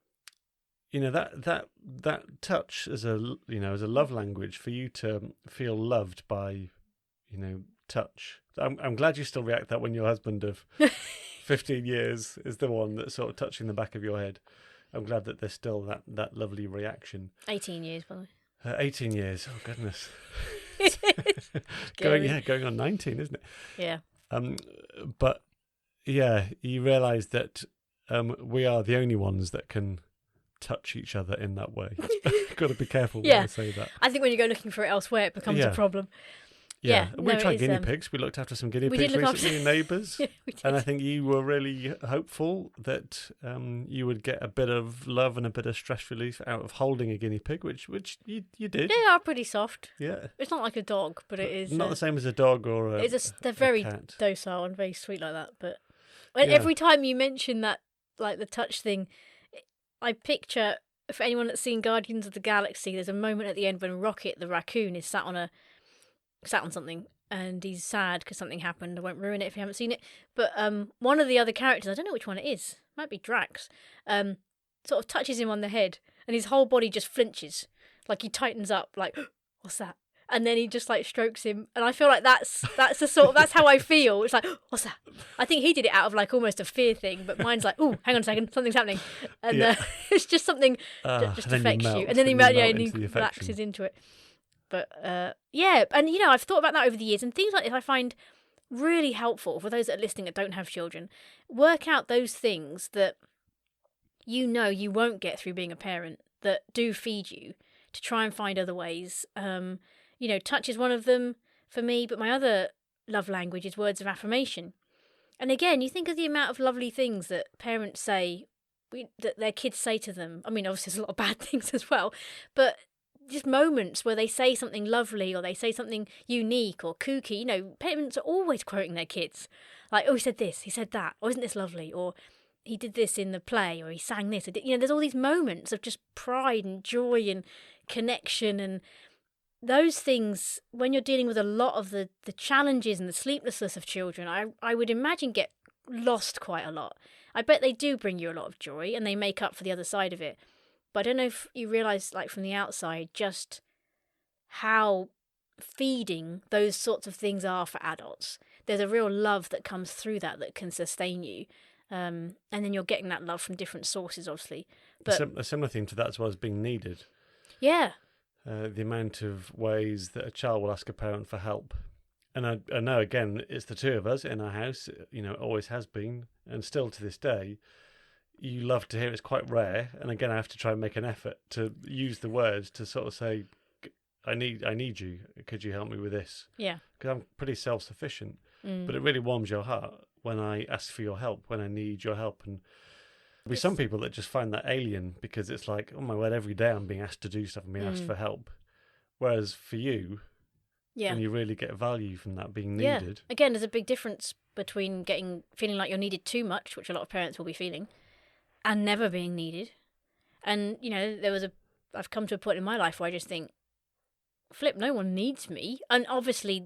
that touch as a love language for you to feel loved by, touch. I'm glad you still react that when your husband of 15 years is the one that's sort of touching the back of your head. I'm glad that there's still that lovely reaction. 18 years, by the way. 18 years. Oh, goodness. Going on 19, isn't it? Yeah. But yeah, you realise that we are the only ones that can touch each other in that way. Got to be careful when I say that. I think when you go looking for it elsewhere, it becomes a problem. Yeah, we tried guinea pigs. We looked after some guinea pigs recently, neighbours. Yeah, we did. And I think you were really hopeful that you would get a bit of love and a bit of stress relief out of holding a guinea pig, which you did. They are pretty soft. Yeah. It's not like a dog, but it is. Not the same as a dog or a they're very cat. docile and very sweet like that. But every time you mention that, like the touch thing, I picture, for anyone that's seen Guardians of the Galaxy, there's a moment at the end when Rocket, the raccoon, is sat on something and he's sad because something happened. I won't ruin it if you haven't seen it. But one of the other characters, I don't know which one it is, might be Drax, sort of touches him on the head and his whole body just flinches. Like he tightens up, like, what's that? And then he just like strokes him. And I feel like that's how I feel. It's like, what's that? I think he did it out of like almost a fear thing, but mine's like, oh, hang on a second, something's happening. And it's just something that just affects you. And then he relaxes into it. But and I've thought about that over the years, and things like this I find really helpful for those that are listening that don't have children. Work out those things that you won't get through being a parent that do feed you, to try and find other ways. Touch is one of them for me, but my other love language is words of affirmation. And again, you think of the amount of lovely things that parents say, that their kids say to them. I mean, obviously there's a lot of bad things as well, but just moments where they say something lovely or they say something unique or kooky. Parents are always quoting their kids. Like, oh, he said this, he said that, or isn't this lovely? Or he did this in the play, or he sang this. There's all these moments of just pride and joy and connection, and those things, when you're dealing with a lot of the challenges and the sleeplessness of children, I would imagine get lost quite a lot. I bet they do bring you a lot of joy and they make up for the other side of it. But I don't know if you realise, like from the outside, just how feeding those sorts of things are for adults. There's a real love that comes through that can sustain you. And then you're getting that love from different sources, obviously. But a similar theme to that as well as being needed. Yeah. The amount of ways that a child will ask a parent for help. And I know, again, it's the two of us in our house, it always has been, and still to this day. You love to hear it's quite rare, and again I have to try and make an effort to use the words to sort of say, I need you, could you help me with this? Yeah. Because I'm pretty self-sufficient, but it really warms your heart when I ask for your help, when I need your help. And there'll be some people that just find that alien, because it's like, oh my word, every day I'm being asked to do stuff and being asked for help. Whereas for you, and you really get value from that being needed. Again, there's a big difference between feeling like you're needed too much, which a lot of parents will be feeling, and never being needed. And, I've come to a point in my life where I just think, flip, no one needs me. And obviously,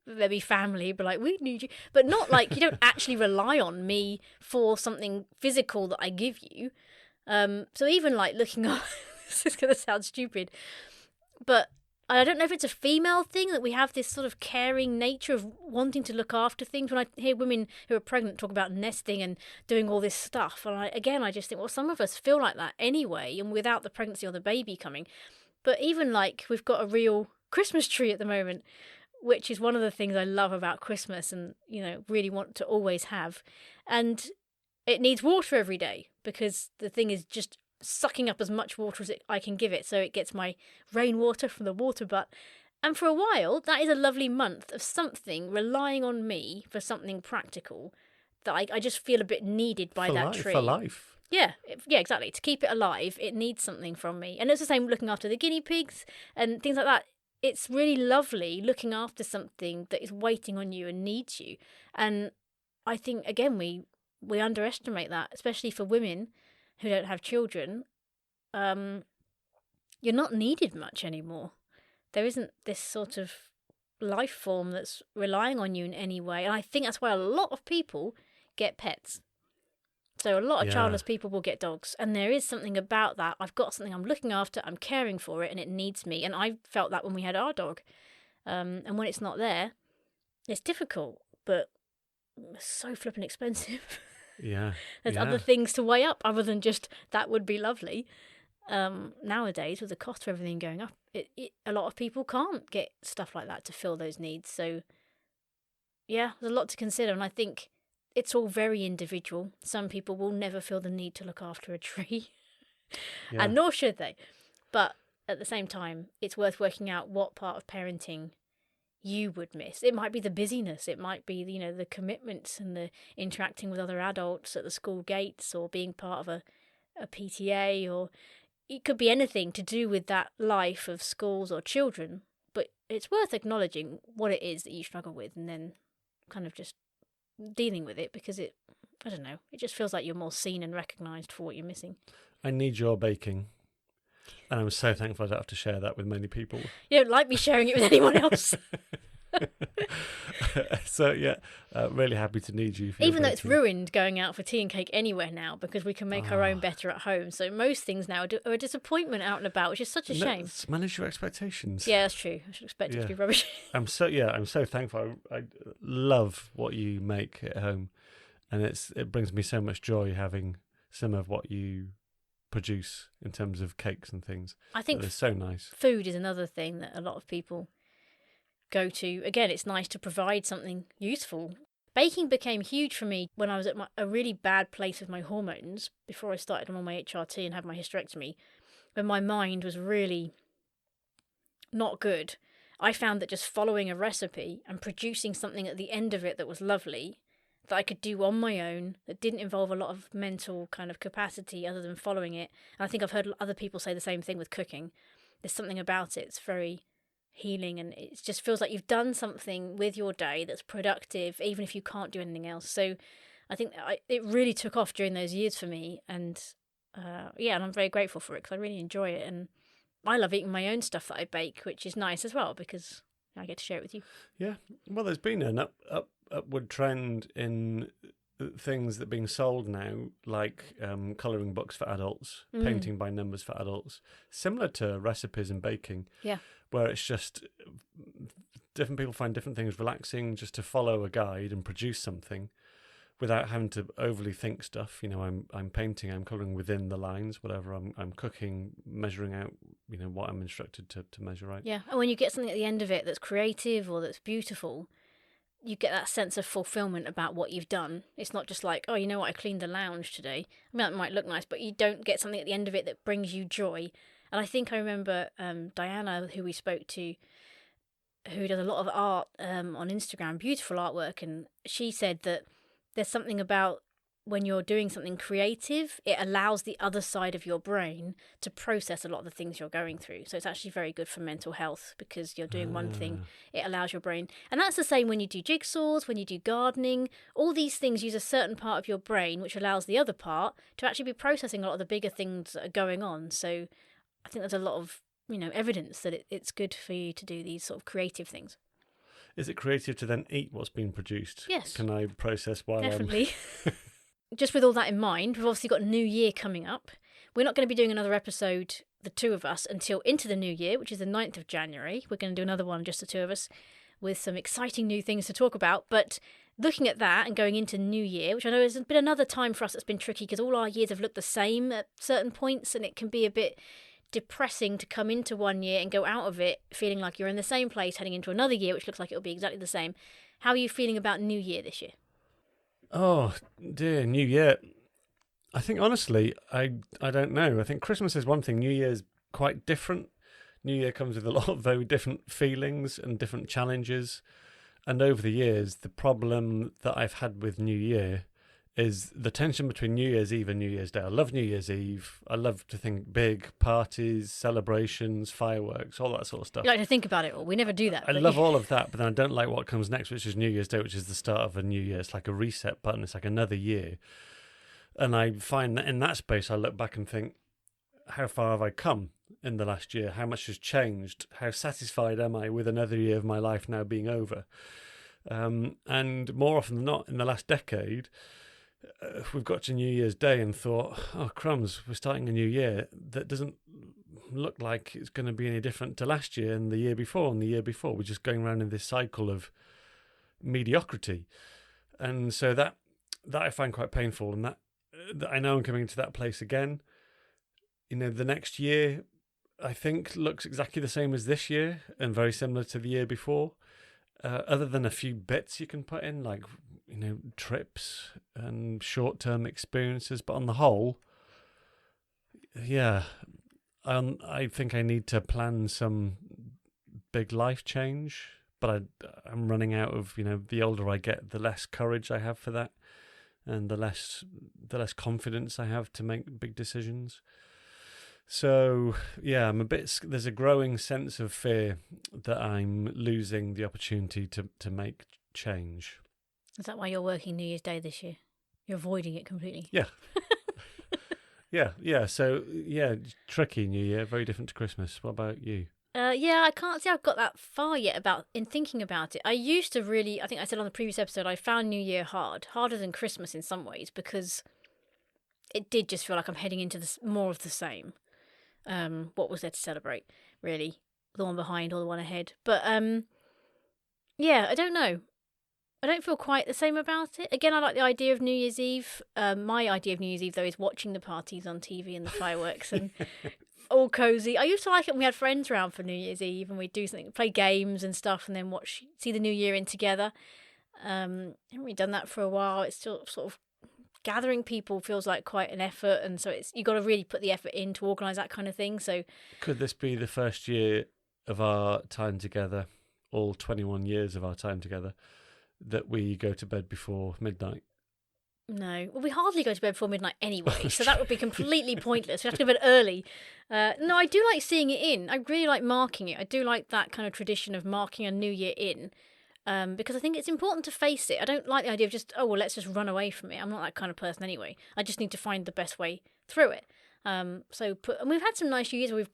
there'll be family, but like, we need you. But not like, you don't actually rely on me for something physical that I give you. So even like looking up, this is going to sound stupid, but I don't know if it's a female thing that we have this sort of caring nature of wanting to look after things. When I hear women who are pregnant talk about nesting and doing all this stuff, and I just think, well, some of us feel like that anyway, and without the pregnancy or the baby coming. But even like we've got a real Christmas tree at the moment, which is one of the things I love about Christmas and, really want to always have. And it needs water every day because the thing is just sucking up as much water as I can give it, so it gets my rainwater from the water butt. And for a while, that is a lovely month of something relying on me for something practical that I just feel a bit needed by that tree. For life. Yeah, exactly. To keep it alive, it needs something from me. And it's the same looking after the guinea pigs and things like that. it's really lovely looking after something that is waiting on you and needs you. And I think, again, we underestimate that, especially for women who don't have children. You're not needed much anymore. There isn't this sort of life form that's relying on you in any way. And I think that's why a lot of people get pets. So a lot of childless people will get dogs. And there is something about that. I've got something I'm looking after, I'm caring for it, and it needs me. And I felt that when we had our dog. And when it's not there, it's difficult, but it's so flipping expensive. Yeah. There's other things to weigh up other than just that would be lovely. Nowadays, with the cost of everything going up, a lot of people can't get stuff like that to fill those needs. So, yeah, there's a lot to consider. And I think it's all very individual. Some people will never feel the need to look after a tree, and nor should they. But at the same time, it's worth working out what part of parenting you would miss. It might be the busyness. It might be, the commitments and the interacting with other adults at the school gates, or being part of a PTA, or it could be anything to do with that life of schools or children. But it's worth acknowledging what it is that you struggle with, and then kind of just dealing with it, because it just feels like you're more seen and recognised for what you're missing. I need your baking. And I'm so thankful I don't have to share that with many people. You don't like me sharing it with anyone else. So, really happy to need you. For Even though it's ruined going out for tea and cake anywhere now, because we can make our own better at home. So most things now are a disappointment out and about, which is such a shame. Manage your expectations. Yeah, that's true. I should expect it to be rubbish. I'm so thankful. I love what you make at home. And it brings me so much joy having some of what you produce in terms of cakes and things. I think it's so nice. Food is another thing that a lot of people go to. Again, it's nice to provide something useful. Baking became huge for me when I was at a really bad place with my hormones before I started on my HRT and had my hysterectomy, when my mind was really not good. I found that just following a recipe and producing something at the end of it that was lovely, that I could do on my own, that didn't involve a lot of mental kind of capacity other than following it. And I think I've heard other people say the same thing with cooking. There's something about it. It's very healing, and it just feels like you've done something with your day that's productive, even if you can't do anything else. So I think it really took off during those years for me. And and I'm very grateful for it, because I really enjoy it. And I love eating my own stuff that I bake, which is nice as well, because I get to share it with you. Yeah. Well, there's been an upward trend in things that are being sold now, like colouring books for adults, painting by numbers for adults, similar to recipes and baking. Yeah. Where it's just different people find different things relaxing, just to follow a guide and produce something without having to overly think stuff. I'm painting, I'm colouring within the lines, whatever. I'm cooking, measuring out, what I'm instructed to measure out. Yeah, and when you get something at the end of it that's creative or that's beautiful, you get that sense of fulfillment about what you've done. It's not just like, I cleaned the lounge today. I mean, that might look nice, but you don't get something at the end of it that brings you joy. And I think I remember Diana, who we spoke to, who does a lot of art on Instagram, beautiful artwork, and she said that there's something about when you're doing something creative, it allows the other side of your brain to process a lot of the things you're going through. So it's actually very good for mental health, because you're doing one thing, it allows your brain. And that's the same when you do jigsaws, when you do gardening. All these things use a certain part of your brain, which allows the other part to actually be processing a lot of the bigger things that are going on. So I think there's a lot of, evidence that it's good for you to do these sort of creative things. Is it creative to then eat what's been produced? Yes. Can I process while Definitely. Just with all that in mind, we've obviously got New Year coming up. We're not going to be doing another episode, the two of us, until into the New Year, which is the 9th of January. We're going to do another one, just the two of us, with some exciting new things to talk about. But looking at that and going into New Year, which I know has been another time for us that's been tricky, because all our years have looked the same at certain points, and it can be a bit depressing to come into one year and go out of it feeling like you're in the same place heading into another year, which looks like it'll be exactly the same. How are you feeling about New Year this year? Oh dear, New Year. I think honestly, I don't know. I think Christmas is one thing. New Year's quite different. New Year comes with a lot of very different feelings and different challenges. And over the years, the problem that I've had with New Year is the tension between New Year's Eve and New Year's Day. I love New Year's Eve. I love to think big parties, celebrations, fireworks, all that sort of stuff. You like to think about it all. We never do that. I love all of that, but then I don't like what comes next, which is New Year's Day, which is the start of a new year. It's like a reset button. It's like another year. And I find that in that space, I look back and think, how far have I come in the last year? How much has changed? How satisfied am I with another year of my life now being over? And more often than not, in the last decade, we've got to New Year's Day and thought, oh, crumbs, we're starting a new year that doesn't look like it's going to be any different to last year and the year before and the year before. We're just going around in this cycle of mediocrity. And so that I find quite painful, and that I know I'm coming to that place again. You know, the next year, I think, looks exactly the same as this year and very similar to the year before, other than a few bits you can put in, like, you know, trips and short-term experiences. But on the whole, yeah, I think I need to plan some big life change. But I'm running out of, you know, the older I get, the less courage I have for that, and the less confidence I have to make big decisions. So, yeah, there's a growing sense of fear that I'm losing the opportunity to make change. Is that why you're working New Year's Day this year? You're avoiding it completely? Yeah. Yeah. So, yeah, tricky New Year, very different to Christmas. What about you? Yeah, I can't say I've got that far yet in thinking about it. I used to really, I think I said on the previous episode, I found New Year harder than Christmas in some ways, because it did just feel like I'm heading into more of the same. What was there to celebrate, really? The one behind or the one ahead? But yeah, I don't know. I don't feel quite the same about it. Again, I like the idea of New Year's Eve. My idea of New Year's Eve, though, is watching the parties on TV and the fireworks and all cozy. I used to like it when we had friends around for New Year's Eve and we'd do something, play games and stuff, and then see the New Year in together. I haven't really done that for a while. It's still sort of gathering people feels like quite an effort, and so you got to really put the effort in to organise that kind of thing. So, could this be the first year of our time together, all 21 years of our time together, that we go to bed before midnight? No. Well, we hardly go to bed before midnight anyway, so that would be completely pointless. We have to go to bed early. No, I do like seeing it in. I really like marking it. I do like that kind of tradition of marking a new year in, because I think it's important to face it. I don't like the idea of just, let's just run away from it. I'm not that kind of person anyway. I just need to find the best way through it. And we've had some nice New Years where we've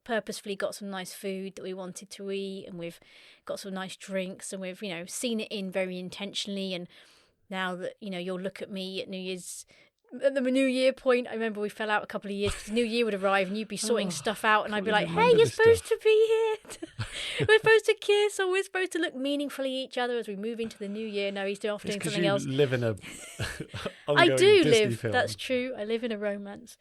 purposefully got some nice food that we wanted to eat, and we've got some nice drinks, and we've, seen it in very intentionally. And now that, you'll look at me at New Year's, at the New Year point, I remember we fell out a couple of years because the New Year would arrive and you'd be sorting stuff out, and I'd be like, hey, you're supposed to be here. We're supposed to kiss, or we're supposed to look meaningfully at each other as we move into the new year. No, he's off doing something else. Live in a I do Disney live, film. That's true. I live in a romance.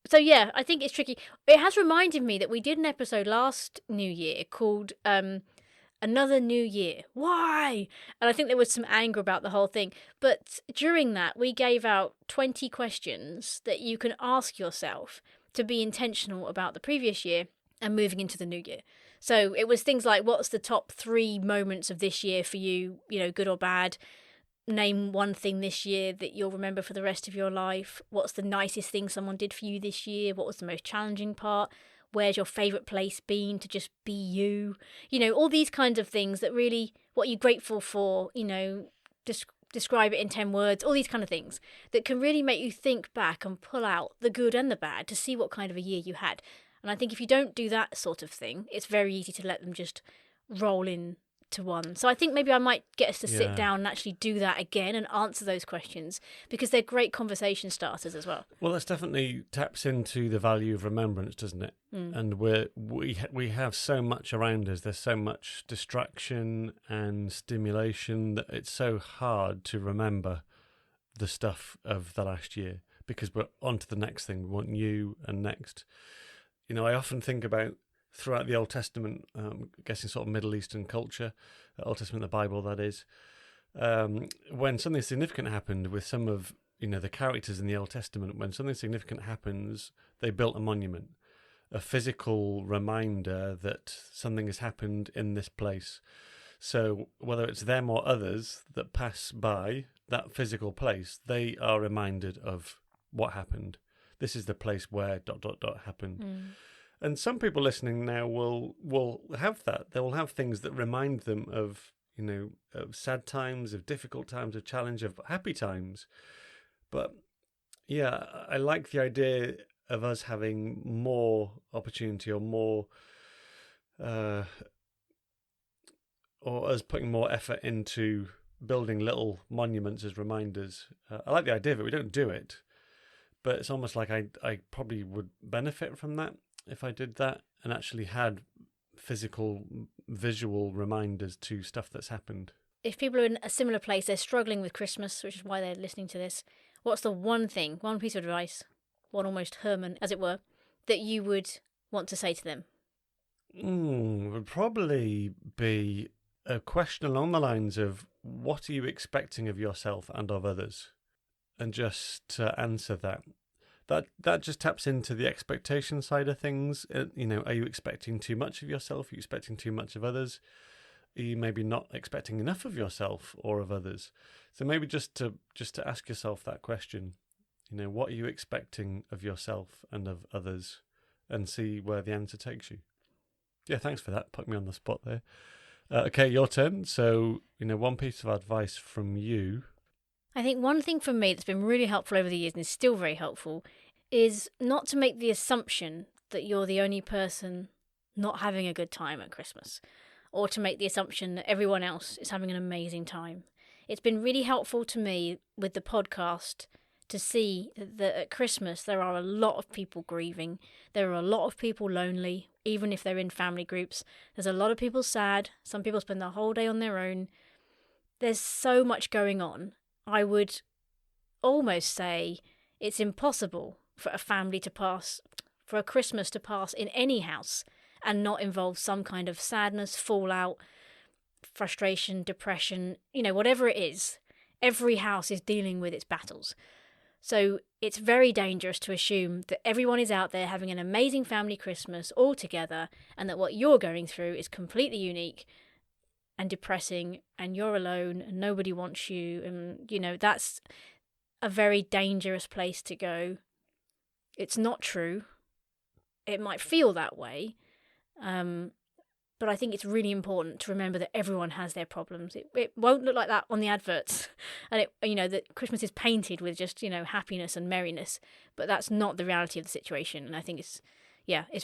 So yeah, I think it's tricky. It has reminded me that we did an episode last New Year called Another New Year. Why? And I think there was some anger about the whole thing. But during that, we gave out 20 questions that you can ask yourself to be intentional about the previous year and moving into the new year. So it was things like, what's the top 3 moments of this year for you, good or bad? Name one thing this year that you'll remember for the rest of your life. What's the nicest thing someone did for you this year? What was the most challenging part? Where's your favourite place been to just be you? All these kinds of things that really, what are you grateful for? Describe it in 10 words, all these kind of things that can really make you think back and pull out the good and the bad to see what kind of a year you had. And I think if you don't do that sort of thing, it's very easy to let them just roll in to one. So I think maybe I might get us to sit down and actually do that again and answer those questions, because they're great conversation starters as well. Well, that definitely taps into the value of remembrance, doesn't it? And we have so much around us. There's so much distraction and stimulation that it's so hard to remember the stuff of the last year, because we're on to the next thing. We want new and next. I often think about throughout the Old Testament, guessing sort of Middle Eastern culture, Old Testament, the Bible, that is, when something significant happened with some of the characters in the Old Testament, when something significant happens, they built a monument, a physical reminder that something has happened in this place. So whether it's them or others that pass by that physical place, they are reminded of what happened. This is the place where ... happened. And some people listening now will have that. They will have things that remind them of, of sad times, of difficult times, of challenge, of happy times. But yeah, I like the idea of us having more opportunity or more, or us putting more effort into building little monuments as reminders. I like the idea of it. We don't do it, but it's almost like I probably would benefit from that if I did that and actually had physical, visual reminders to stuff that's happened. If people are in a similar place, they're struggling with Christmas, which is why they're listening to this, what's the one thing, one piece of advice, one almost Herman, as it were, that you would want to say to them? Would probably be a question along the lines of, what are you expecting of yourself and of others? And just to answer that. That just taps into the expectation side of things. Are you expecting too much of yourself? Are you expecting too much of others? Are you maybe not expecting enough of yourself or of others? So maybe just to ask yourself that question. What are you expecting of yourself and of others? And see where the answer takes you. Yeah, thanks for that. Put me on the spot there. Okay, your turn. So, one piece of advice from you. I think one thing for me that's been really helpful over the years and is still very helpful is not to make the assumption that you're the only person not having a good time at Christmas, or to make the assumption that everyone else is having an amazing time. It's been really helpful to me with the podcast to see that at Christmas there are a lot of people grieving. There are a lot of people lonely, even if they're in family groups. There's a lot of people sad. Some people spend the whole day on their own. There's so much going on. I would almost say it's impossible for a family to pass, for a Christmas to pass in any house and not involve some kind of sadness, fallout, frustration, depression, whatever it is. Every house is dealing with its battles. So it's very dangerous to assume that everyone is out there having an amazing family Christmas all together and that what you're going through is completely unique and depressing and you're alone and nobody wants you. And, that's a very dangerous place to go. It's not true. It might feel that way. But I think it's really important to remember that everyone has their problems. It won't look like that on the adverts. And that Christmas is painted with just, happiness and merriness. But that's not the reality of the situation. And I think it's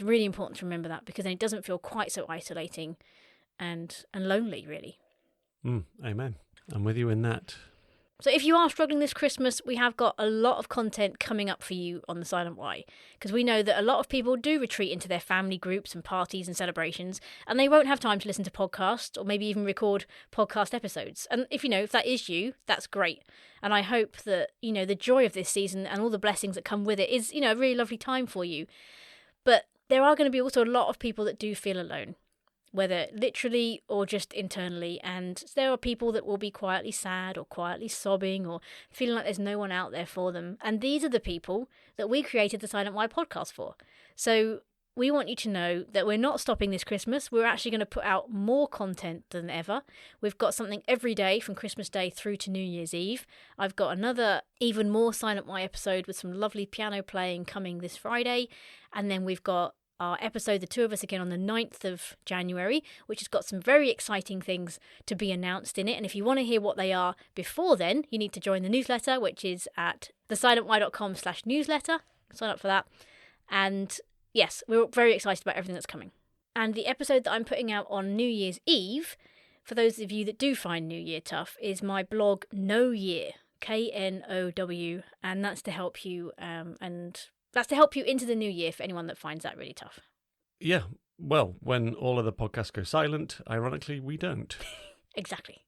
really important to remember that, because then it doesn't feel quite so isolating and lonely, really. Amen. I'm with you in that. So if you are struggling this Christmas, we have got a lot of content coming up for you on The Silent Why, because we know that a lot of people do retreat into their family groups and parties and celebrations, and they won't have time to listen to podcasts or maybe even record podcast episodes. And if that is you, that's great. And I hope that, the joy of this season and all the blessings that come with it is, a really lovely time for you. But there are going to be also a lot of people that do feel alone, whether literally or just internally. And there are people that will be quietly sad or quietly sobbing or feeling like there's no one out there for them. And these are the people that we created the Silent Why podcast for. So we want you to know that we're not stopping this Christmas. We're actually going to put out more content than ever. We've got something every day from Christmas Day through to New Year's Eve. I've got another even more Silent Why episode with some lovely piano playing coming this Friday. And then we've got our episode, the two of us again, on the 9th of January, which has got some very exciting things to be announced in it. And if you want to hear what they are before then, you need to join the newsletter, which is at thesilentwhy.com/newsletter. Sign up for that. And yes, we're very excited about everything that's coming. And the episode that I'm putting out on New Year's Eve, for those of you that do find New Year tough, is my blog Know Year, KNOW, and that's to help you that's to help you into the new year for anyone that finds that really tough. Yeah, well, when all other podcasts go silent, ironically, we don't. Exactly.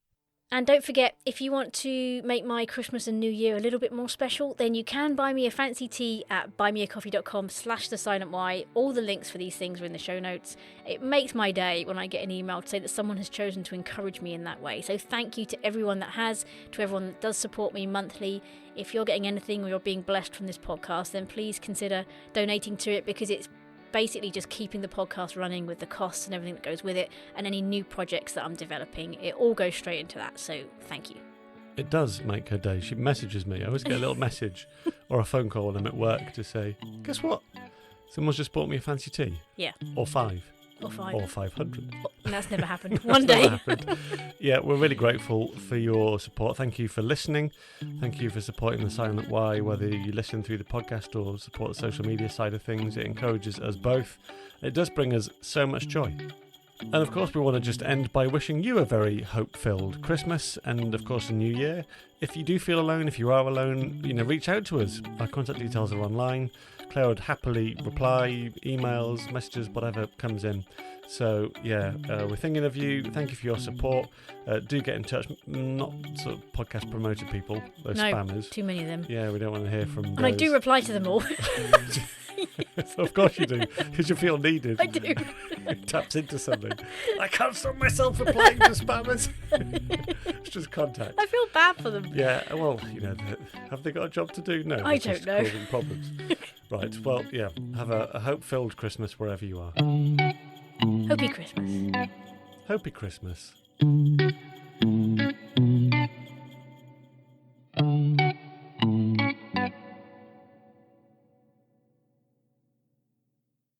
And don't forget, if you want to make my Christmas and New Year a little bit more special, then you can buy me a fancy tea at buymeacoffee.com/thesilentwhy. All the links for these things are in the show notes. It makes my day when I get an email to say that someone has chosen to encourage me in that way. So thank you to everyone that has, to everyone that does support me monthly. If you're getting anything or you're being blessed from this podcast, then please consider donating to it, because it's basically just keeping the podcast running with the costs and everything that goes with it, and any new projects that I'm developing. It all goes straight into that, so thank you. It does make her day. She messages me. I always get a little message or a phone call when I'm at work to say, guess what? Someone's just bought me a fancy tea. Yeah. Or 5. Or 5. Or 500. And that's never happened. One day. Never happened. Yeah, we're really grateful for your support. Thank you for listening. Thank you for supporting the Silent Why, whether you listen through the podcast or support the social media side of things. It encourages us both. It does bring us so much joy. And of course, we want to just end by wishing you a very hope-filled Christmas and, of course, a new year. If you do feel alone, if you are alone, reach out to us. Our contact details are online. Claire would happily reply, emails, messages, whatever comes in. So, we're thinking of you. Thank you for your support. Do get in touch. Not sort of podcast promoted people, those spammers. Too many of them. Yeah, we don't want to hear from those. And I do reply to them all. Of course you do, because you feel needed. I do. It taps into something. I can't stop myself replying to spammers. It's just contact. I feel bad for them. Yeah, well, have they got a job to do? No, I don't know. Causing problems. Right, well, yeah, have a hope-filled Christmas wherever you are. Happy Christmas. Happy Christmas.